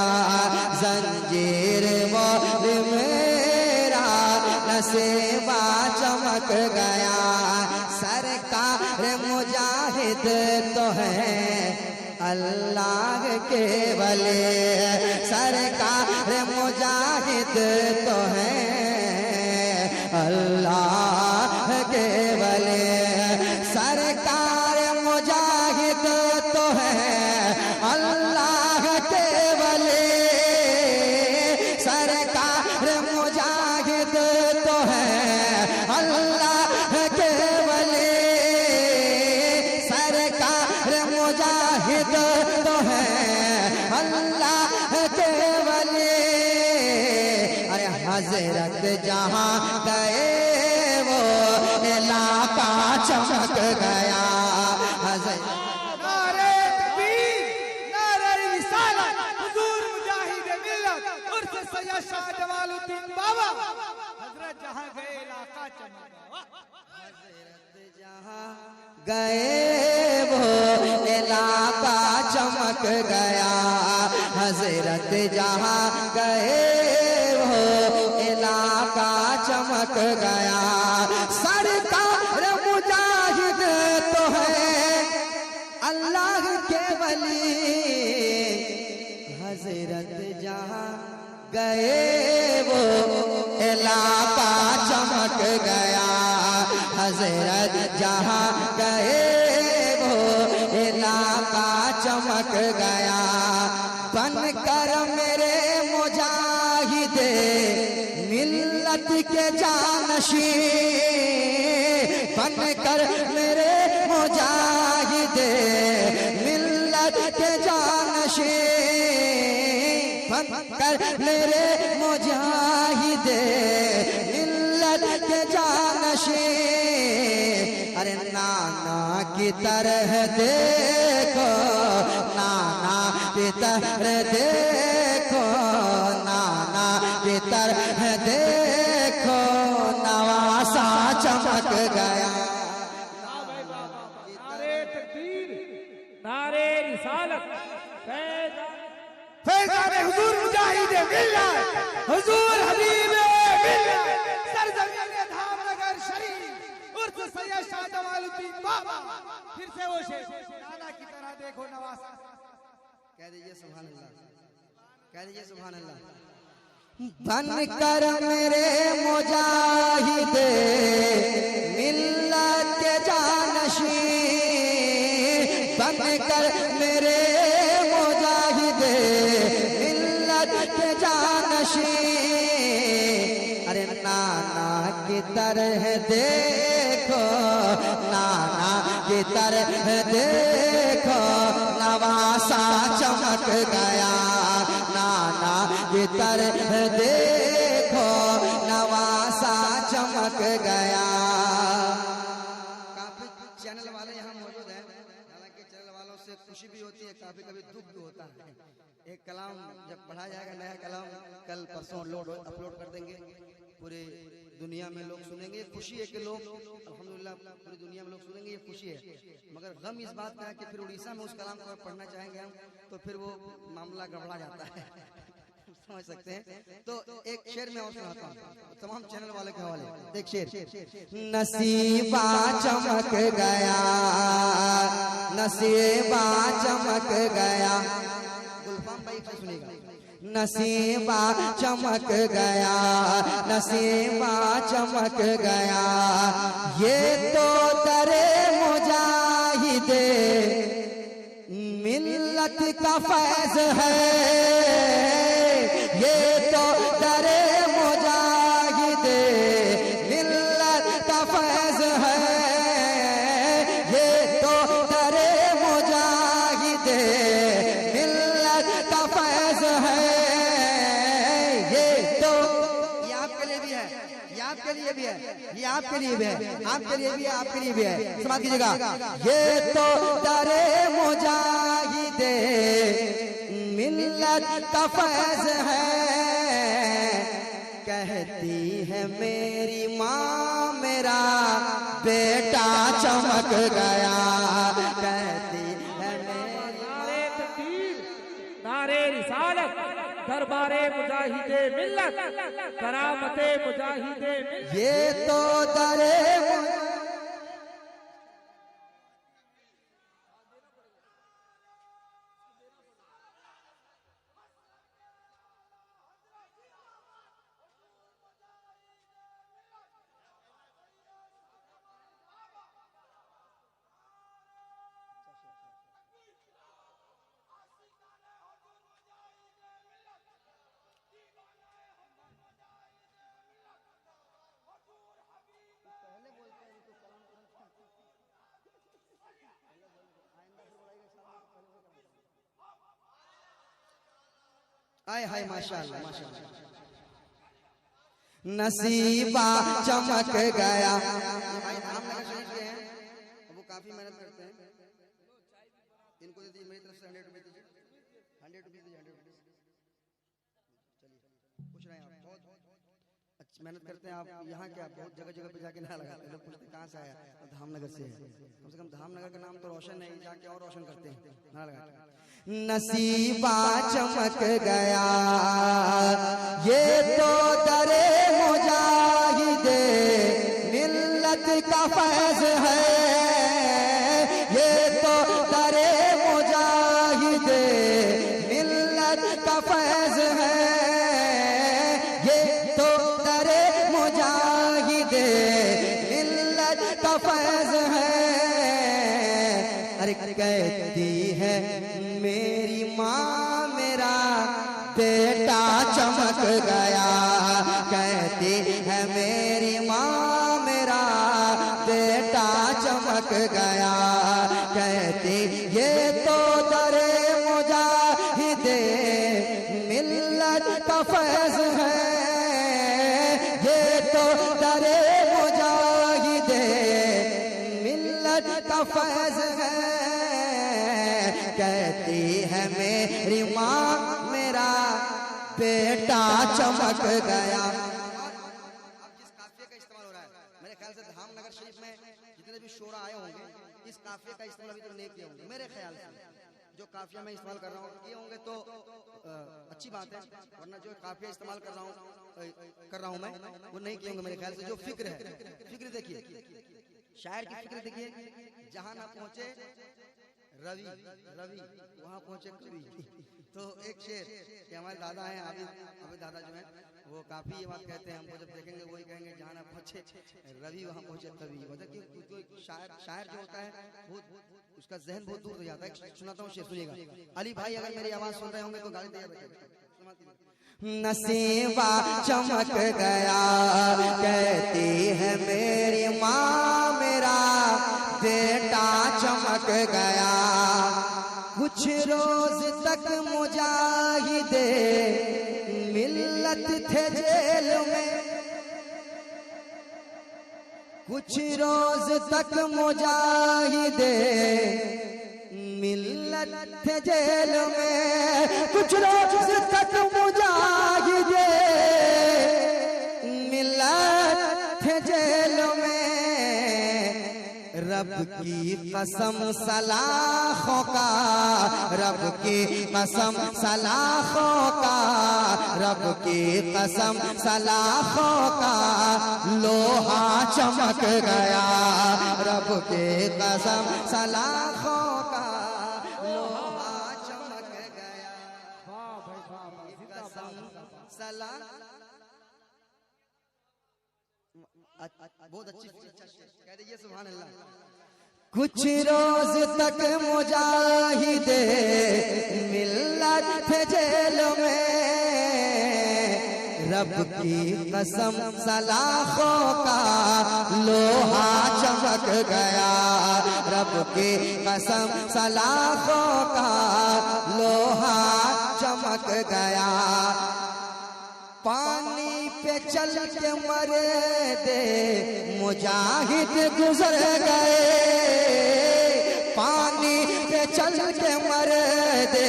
Speaker 4: जंजीर बोल मेरा नसीबा चमक गया सरकार मुजाहिद तो है अल्लाह के वली सरकार मुजाहिद तो है अल्लाह के वली सरकार मुजाहिद तो है अल्लाह के वली सरकार मुजाहिद तो है अल्लाह के वली सरकार मुजाहिद तो है अल्लाह के वली अरे हजरत जहाँ गए वो इलाका चमक गया हजरत
Speaker 5: नारे तकबीर नारे रिसालत हुजूर मुजाहिद मिल्लत उर्स सैयद शाह जमालुद्दीन बाबा हजरत जहां गए इलाका चमक
Speaker 4: गए वो इलाका चमक गया हजरत जहाँ गए वो इलाका चमक गया सरकार मुजाहिद तो है अल्लाह के वली हजरत जहाँ गए वो इलाका चमक गया हजरत जहाँ गए वो इलाका चमक गया बनकर मेरे मुजाहिदे मिल्लत के जानशी बनकर मेरे मुजाहिदे मिल्लत के जानशी बनकर मेरे मुजाहिदे मिल्लत के जानशी अरे नाना की तरह देखो नाना की तरह देखो नाना की तरह देखो नवासा चमक गया
Speaker 5: नारे तकबीर नारे रिसालत फैज़ान हुजूर मुजाहिद मिल्लत हुजूर हबीब मिल्लत सरजमीन धामनगर शरीफ उर्स सैयद शाह जमालुद्दीन बाबा फिर से वो शेर नाना की तरह देखो नवासा
Speaker 1: कह दीजिए सुभान अल्लाह कह दीजिए सुभान अल्लाह
Speaker 4: बनकर मेरे मुजाहिदे मिल्लत के जानशी बनकर मेरे मुजाहिदे मिल्लत के जानशी अरे नाना की तरह देखो नाना की तरह देखो नवासा चमक गया नाना की तरह देखो नवासा चमक गया
Speaker 1: काफी चैनल वाले यहाँ मौजूद हैं हालांकि चैनल वालों से खुशी भी होती है काफी कभी दुख भी होता है एक कलाम जब पढ़ा जाएगा नया कलाम कल परसों अपलोड कर देंगे पूरे दुनिया में लोग सुनेंगे खुशी है कि लोग अल्हम्दुलिल्लाह पूरी दुनिया में लोग सुनेंगे ये खुशी है मगर गम इस बात का है कि फिर उड़ीसा में उस कलाम को पढ़ना चाहेंगे हम तो फिर वो मामला गड़बड़ा जाता है समझ सकते हैं तो एक शेर में और सुनाता हूँ तमाम चैनल वाले के हवाले एक शेर
Speaker 4: नसीबा चमक गया नसीबा चमक गया
Speaker 1: गुलफाम भाई से सुनेगा
Speaker 4: नसीबा चमक गया नसीबा चमक गया ये तो दरे मुजाहिदे मिल्लत का फैज है ये तो दरे मुजाहिदे मिल्लत का फैज है ये तो दरे मुजाहिदे मिल्लत का फैज है ये तो
Speaker 1: ये आपके लिए भी है ये आपके लिए भी है ये आपके लिए भी है, आपके लिए भी है, आपके लिए भी है। समाप्त कीजिएगा। ये तो दरे मुजाहिदे मिल्लत का फैज़ है, कहती है मेरी माँ मेरा बेटा चमक गया, कहती है
Speaker 5: नारे तकबीर, नारे रिसालत, दरबारे मुजाहिदे मिल्लत, करामते मुजाहिदे मिल्लत।
Speaker 1: ये तो दरे आए हाय माशाअल्लाह माशाअल्लाह, नसीबा चमक गया। वो काफी मेहनत करते हैं, इनको दे दीजिए मेरी तरफ से 100 रुपये दीजिए, 100 रुपये दीजिए, 100 रुपये। चलिए पूछ रहे हैं आप, बहुत अच्छी मेहनत करते हैं आप। यहाँ क्या बहुत जगह जगह पे जाके ना लगाते हैं, लोग पूछते कहाँ से आया, धामनगर से है। कम से कम धामनगर का नाम तो रोशन है, जाके और रोशन करते हैं, ना लगाते। नसीबा चमक गया, ये तो दरे मुजाहिदे मिल्लत का फैज़ है, ये तो दरे मुजाहिदे मिल्लत का फैज़ है, ये तो दरे मुजाहिदे मिल्लत का फैज़ है। अरे कहती है मेरी माँ मेरा बेटा चमक गया, कहती है मेरी माँ मेरा बेटा चमक गया, कहती ये तो दरे मुजाहिदे मिल्लत का फैज़ है, ये तो दरे मुजाहिदे मिल्लत का फैज़ है, कहती है मेरी माँ मेरा बेटा चमक गया। अब जिस काफिये का इस्तेमाल हो रहा है, मेरे ख्याल से धामनगर शरीफ में जितने भी शोरा आए होंगे, इस काफिये का इस्तेमाल अभी तक नहीं किए होंगे। मेरे ख्याल से जो काफिया मैं इस्तेमाल कर रहा हूँ किए होंगे तो अच्छी बात है, वरना जो काफिया इस्तेमाल कर रहा हूँ मैं वो नहीं किए होंगे मेरे ख्याल से। जो फिक्र है, फिक्र देखिए, शायर की फिक्र देखिए, जहां ना पहुंचे रवि रवि वहां पहुंचे कवि। तो एक शेर कि हमारे दादा हैं अभी दादा जो है वो काफी ये बात कहते हैं, हमको जब देखेंगे वही कहेंगे जहां ना पहुंचे रवि वहां पहुंचे कवि। मतलब कि शायर जो होता है वो उसका जहन बहुत दूर हो जाता है। सुनाता हूँ शेर, सुनिएगा। अली भाई अगर मेरी आवाज सुन रहे होंगे तो गाली तैयार रखें। नसीबा चमक गया, कहती है मेरी माँ मेरा बेटा चमक गया, कुछ रोज तक मुजाहिदे मिल्लत थे जेल में, कुछ रोज तक मुजाहिदे मिल्लत थे जेल में, कुछ रोज तक मुजाहिदे मिल्लत थे जेल में। रब की कसम सलाखों का, रब की कसम सलाखों का, रब की कसम सलाखों का लोहा चमक गया, रब की कसम सलाखों का लोहा चमक गया। कसम सला बहुत अच्छी कह दीजिए सुभान अल्लाह। कुछ रोज तक मुजाहिदे मिल्लत थे जेल में, रब की कसम सलाखों का लोहा चमक गया, रब की कसम सलाखों का लोहा चमक गया। पानी पे चल के मरे दे मुजाहिद गुजर गए, पानी पे चल के मरे दे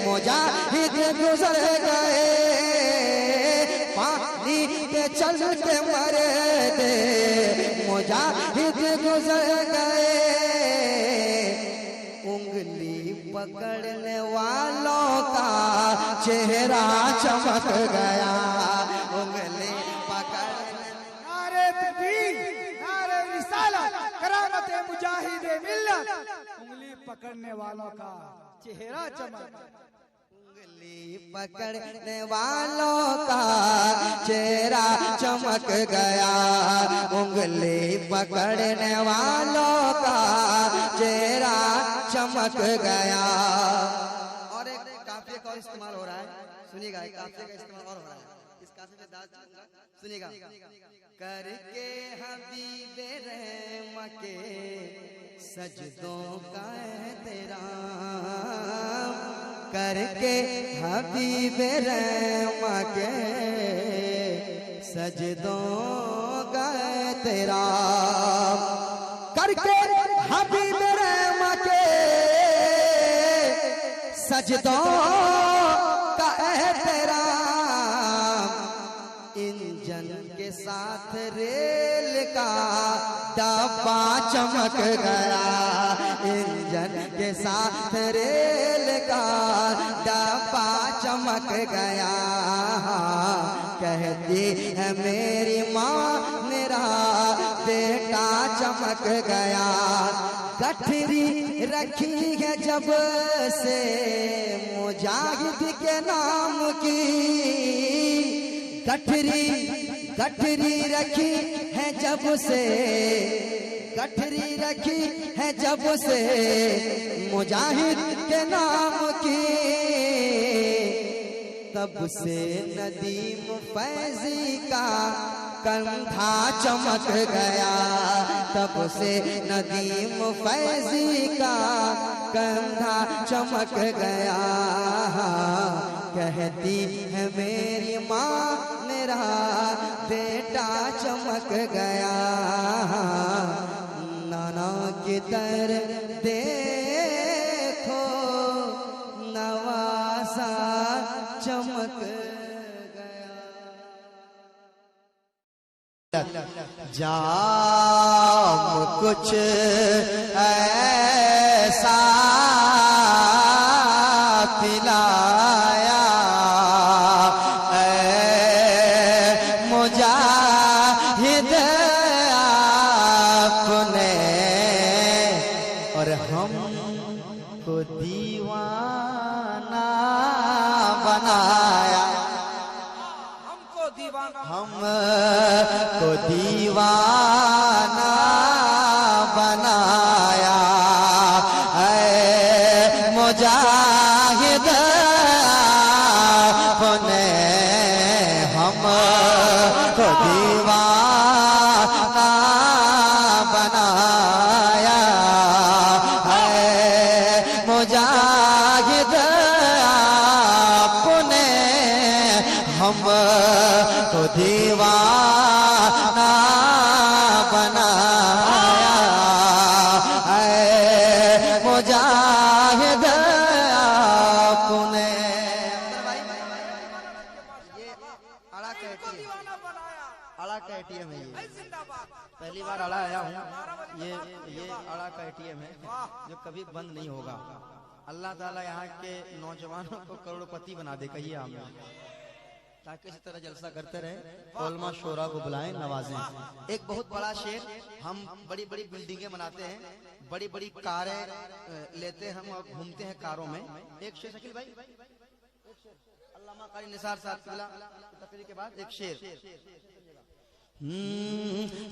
Speaker 1: मुजाहिद गुजर गए, पानी पे चल के मरे दे मुजाहिद गुजर गए। उंगली पकड़ने वालों का चेहरा चमक गया, उंगली पकड़ने
Speaker 5: नारे तकबीर, नारे रिसालत, करामत मुजाहिद मिल्लत, उंगली पकड़ने वालों का चेहरा चमक,
Speaker 1: उंगली पकड़ने वालों का चेहरा चमक गया, उंगली पकड़ने वालों का चेहरा चमक गया। और एक काफिये का और इस्तेमाल हो रहा है, सुनिएगा, एक काफिये का इस्तेमाल और हो रहा है, इस काफिये में दाद चूंगा, सुनिएगा। करके हबीबे रहम के सजदों का एहतराम, करके हबीबे रहम के सजदों का एहतराम, करके हबीबे रहम के सजदों का एहतराम, इंजन के साथ रेल का डब्बा चमक गया, इंजन के साथ रेल का डब्बा चमक गया। कहती है मेरी माँ मेरा बेटा चमक गया, गठरी रखी है जब से मुजाहिद के नाम की, गठरी रखी है जब से, गठरी रखी है जब से मुजाहिद के नाम की, तब से नदीम फैजी का कंधा चमक गया, तब से नदीम फैजी का कंधा चमक गया। कहती है मेरी माँ मेरा बेटा चमक गया, नाना की तरह देखो नवासा चमक गया। जाम कुछ ऐसा पिलाया मुजाहिद आपने, और हम को दीवाना बनाया, हमको दीवाना बनाया, मुजाहिद आपने हमको दीवाना बनाया, मुजाहिद आपने हमको दीवाना बनाया, मुजाहिद आपने। ये अड़ा का एटीएम है, ये पहली बार अड़ा आया हूँ, ये अड़ा का एटीएम है जो कभी बंद नहीं होगा। अल्लाह ताला यहाँ के नौजवानों को करोड़पति बना दे, कहिए आमीन, ताकि इसी तरह जलसा करते रहे, उलमा शोरा को बुलाएं, नवाजें। एक बहुत बड़ा शेर, हम बड़ी बड़ी बिल्डिंगें बनाते हैं, बड़ी बड़ी कारें लेते हैं हम और घूमते हैं कारों में। एक शेर शकील भाई, अल्लामा कारी निसार साहब की तकरीर के बाद एक शेर,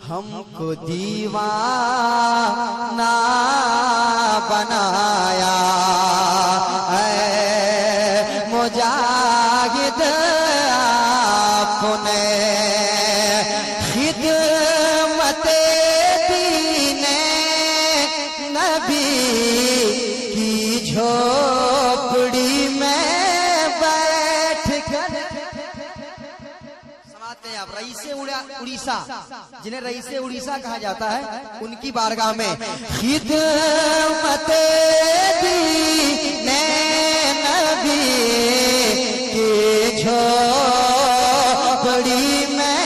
Speaker 1: हमको दीवाना बनाया मुजाहिद आपने, खिदमते दीने नबी की झोपड़ी में बैठ कर उड़ीसा, जिन्हें रईसे उड़ीसा कहा जाता है, उनकी बारगाह में खिदमत दीने नबी की झोपड़ी में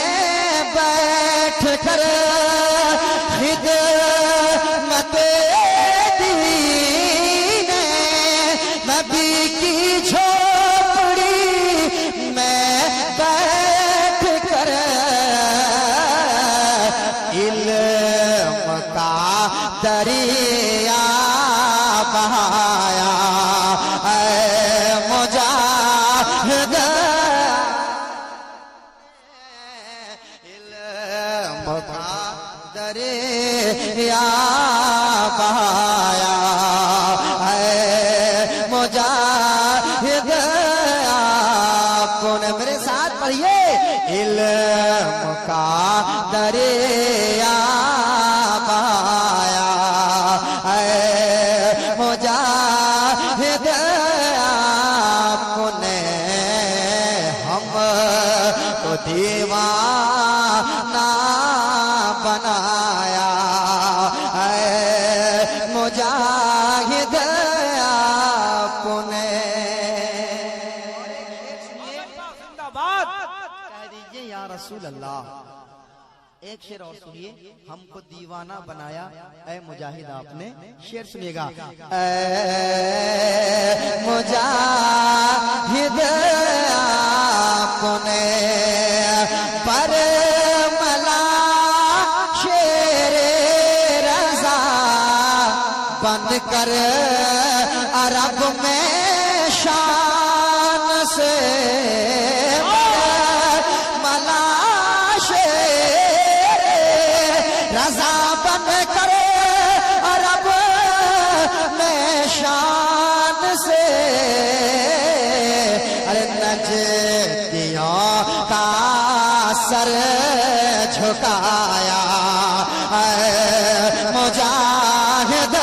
Speaker 1: बैठ कर खिदमत दीने नबी की झोपड़ी में बैठ कर इल्म का दरिया बहाया ऐ मुजाहिद, इल्म का दरिया बहाया ऐ मुजाहिद। आपने मेरे साथ पढ़िए, इल्म का दरिया बहाया ऐ मुजाहिद। आपने हम तो दीवाना बनाया ऐ मुजाहिद। आपने
Speaker 5: जिंदाबाद।
Speaker 1: कह दीजिए या रसूल अल्लाह। एक शेर और सुनिए, हमको दीवाना बनाया ऐ मुजाहिद। आपने शेर सुनिएगा, ऐ मुजाहिद आपने पर मला शेरे रजा बन कर अरब में शान से मला रजा बन करे अरब में शान से, अरे नजदियों का सर झुकाया ऐ मुजाहिद।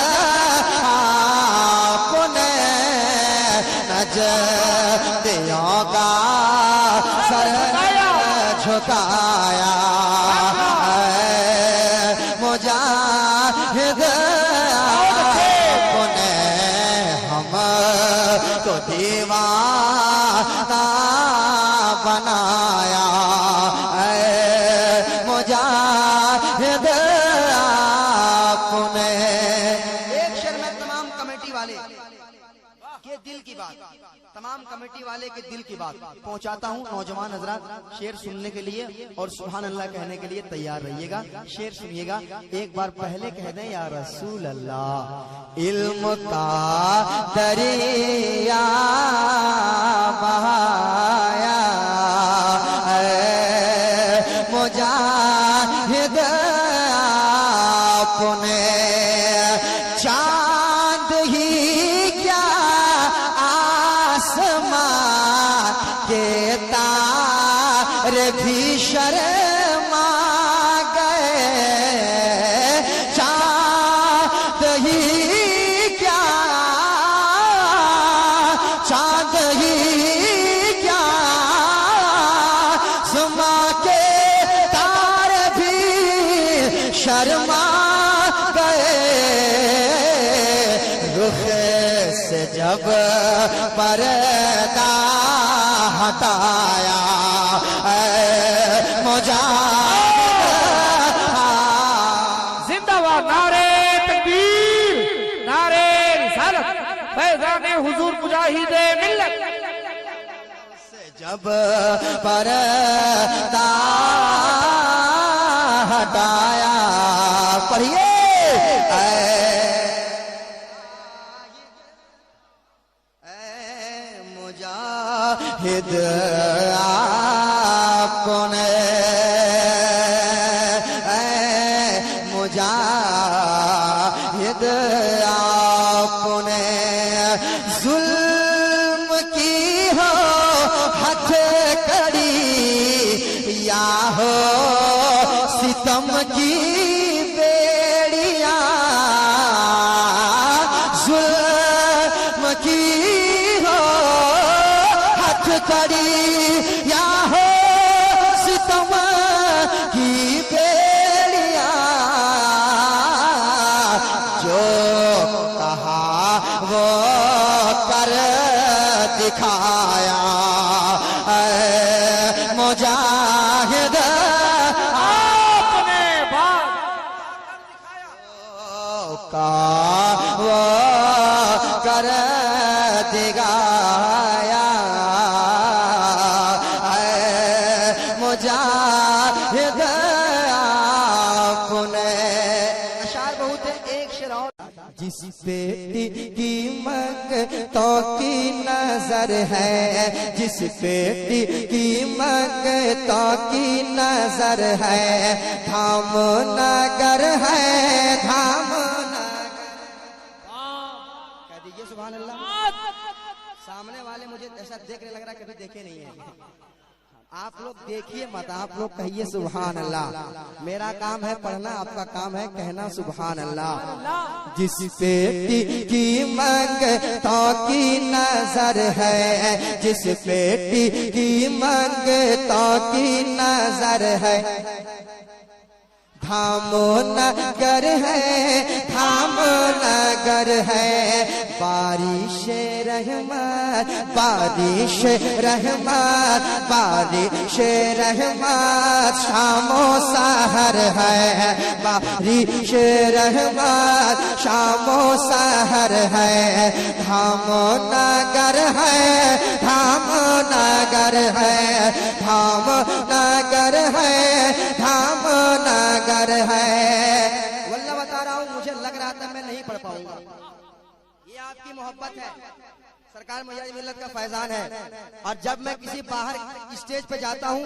Speaker 1: आपने नजदियों का सर झुकाया मुजाहिद। आपने हम तो दीवाना बनाया ऐ मुजाहिद। आपने एक शेर में तमाम कमेटी वाले के दिल की बात, तमाम कमेटी वाले के दिल की बात पहुंचाता हूं। नौजवान हजरात शेर सुनने के लिए और सुभान अल्लाह कहने के लिए तैयार रहिएगा। शेर सुनिएगा, एक बार पहले कह दें या रसूल अल्लाह। इल्म का दरिया बहाया ऐ मुजाहिद। आपने चांद ही क्या आसमान के तारे भी शर्मा गए, चांद ही क्या, चांद ही क्या आसमा के तारे भी शर्मा गए। रुख से जब पर्दा हटाया ऐ मुजाहिद।
Speaker 5: जिंदाबाद। नारे तकबीर, नारे रिसालत, फैज़ाने हुजूर मुजाहिद मिल्लत।
Speaker 1: से जब पर्दा हटाया, पढ़िए मुजाहिद। आपने मुजाहिद आपने जुल्म की हो हथकड़ी या हो सितम की बेड़िया, जुल्म की हो हथकड़ी या हो सितम
Speaker 4: कहा वो कर दिखाया मुजाहिद
Speaker 5: आपने बात
Speaker 4: का वो कर दिखाया मुजाहिद आपने। अशार बहुत है, एक शेर और। जिस बेटी की मंगतों की नजर है, जिस बेटी की मंगतों की नजर है, धाम नगर है, धाम नगर। कह दीजिए सुभान अल्लाह। सामने वाले मुझे ऐसा देखने लग रहा कभी देखे नहीं है। आप लोग देखिए मत, आप लोग कहिए सुभान अल्लाह। मेरा काम है पढ़ना, आपका काम है कहना सुभान अल्लाह। जिस बेटी की मंगतों की नजर है, जिस बेटी की मंगतों की नजर है, धाम नगर है, धाम नगर है, बारिश रहमत, बारिश रहमत, बारिश रहमत, शामो सहर है, बारिश रहमत, शामो सहर है, धाम नगर है, धाम नगर है, धाम नगर है, धाम नगर है। वल्लाह बता रहा हूँ, मुझे लग रहा था मैं नहीं पढ़ पाऊंगा। ये आपकी मोहब्बत है, सरकार मुजाहिद मिल्लत का फैजान है। और जब मैं किसी बाहर स्टेज पे जाता हूँ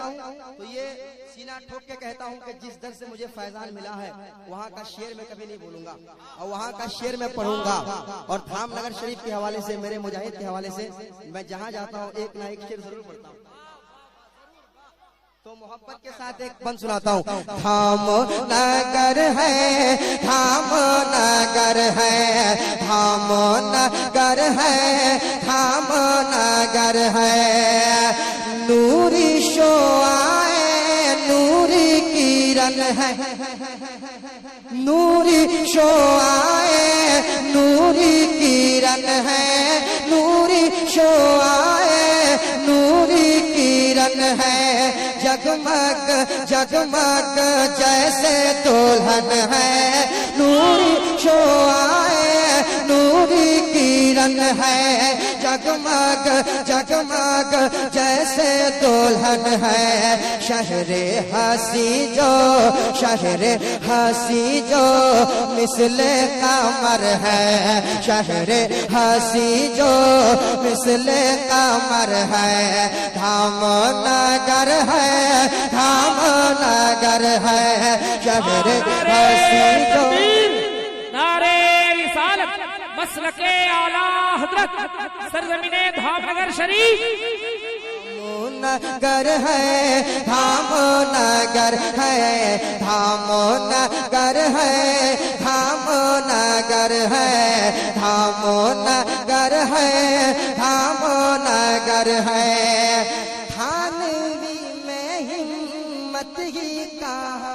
Speaker 4: तो ये सीना ठोक के कहता हूँ कि जिस दर से मुझे फैजान मिला है वहाँ का शेर मैं कभी नहीं बोलूंगा और वहाँ का शेर मैं पढ़ूंगा। और धामनगर शरीफ के हवाले से, मेरे मुजाहिद के हवाले से मैं जहाँ जाता हूँ एक ना एक शेर जरूर पढ़ता हूँ। तो मोहब्बत के साथ एक बंद सुनाता हूँ। धाम नगर है, धाम नगर है, धाम नगर है, धाम नगर है, नूरी शो आए, नूरी किरण है, नूरी शो आए, नूरी किरण है, नूरी शो आए, नूरी किरण है, जगमग जगमग जैसे दुल्हन है, नूरी शो आए, नूरी किरण है, जगमग जगमग जैसे दुल्हन है, शहरे हंसी जो, शहरे हंसी जो मिसले कमर है, शहरे हंसी जो मिसले कमर है, धाम नगर है, धाम नगर है, शहरे हंसी जो।
Speaker 5: नारे रिसालत मसलके आला हजरत सरजमीने धामनगर शरीफ।
Speaker 4: नगर है, धाम नगर है, धाम नगर है, धाम नगर है, धाम नगर है, धाम नगर है, थानवी में हिम्मत ही कहा।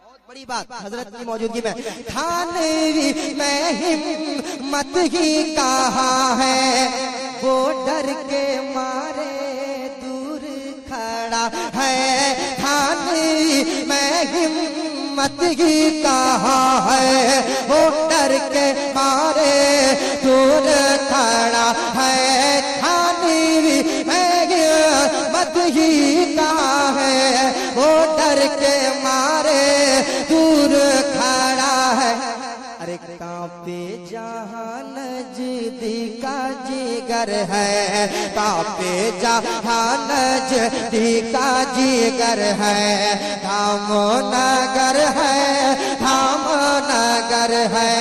Speaker 4: बहुत बड़ी बात हजरत की मौजूदगी में, थानवी में हिम्मत ही कहा है, वो डर के मारे दूर खड़ा है, थानवी में हिम्मत ही कहा है, वो डर के मारे दूर खड़ा है, थानवी में हिम्मत ही कहा है, वो डर के मारे दूर खड़ा है। अरे कांपे जहां नजदीका जिगर है, कांपे जहां नजदीका जिगर है, धाम नगर है, धाम नगर है,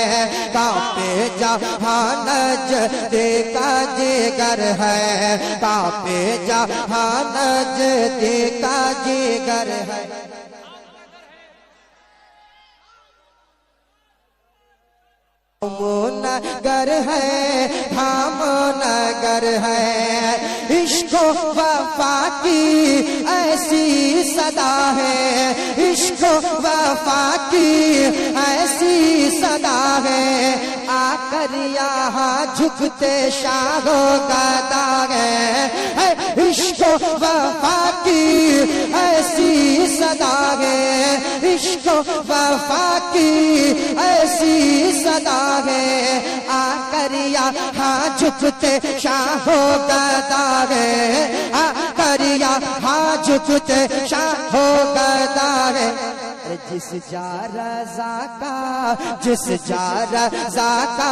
Speaker 4: कांपे जहां नजदीका जिगर है, कांपे जहां नजदीका जिगर है। नगर है, धाम नगर है, इश्क वफा की ऐसी सदा है, इश्क वफा की ऐसी सदा है, आकर यहाँ झुकते शाहो गदा है। इश्क वफा की ऐसी सदा है, इश्क वफा की ऐसी सदा है, आकर यहाँ झुकते शाहो गदा है, आकर यहाँ झुकते शाहो गदा है। जिस जा रज़ा का, जिस जा रज़ा का,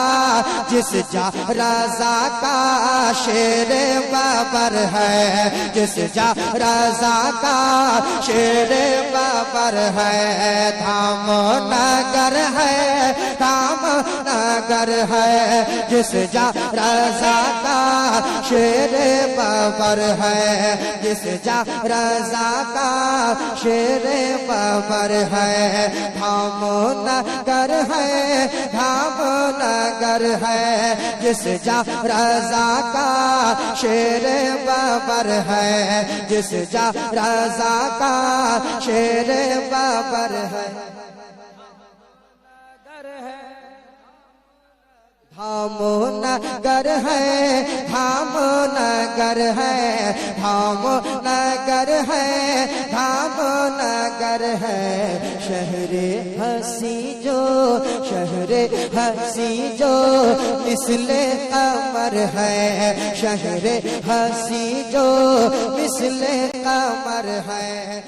Speaker 4: जिस जा रज़ा का शेर बाबर है, जिस जा रज़ा का शेर बाबर है। धाम नगर है, धाम नगर है, जिस जा रज़ा का शेर बाबर है, जिस जा रज़ा का शेर बाबर है। धाम नगर है, धाम नगर है, जिस जा रज़ा का शेर बाबर है, जिस जा रज़ा का शेर बाबर है। धाम नगर है, धाम नगर है, धाम नगर है, धाम नगर है। शहरे हंसी जो, शहरे हंसी जो मिसले कमर है, शहरे हंसी जो मिसले कमर है।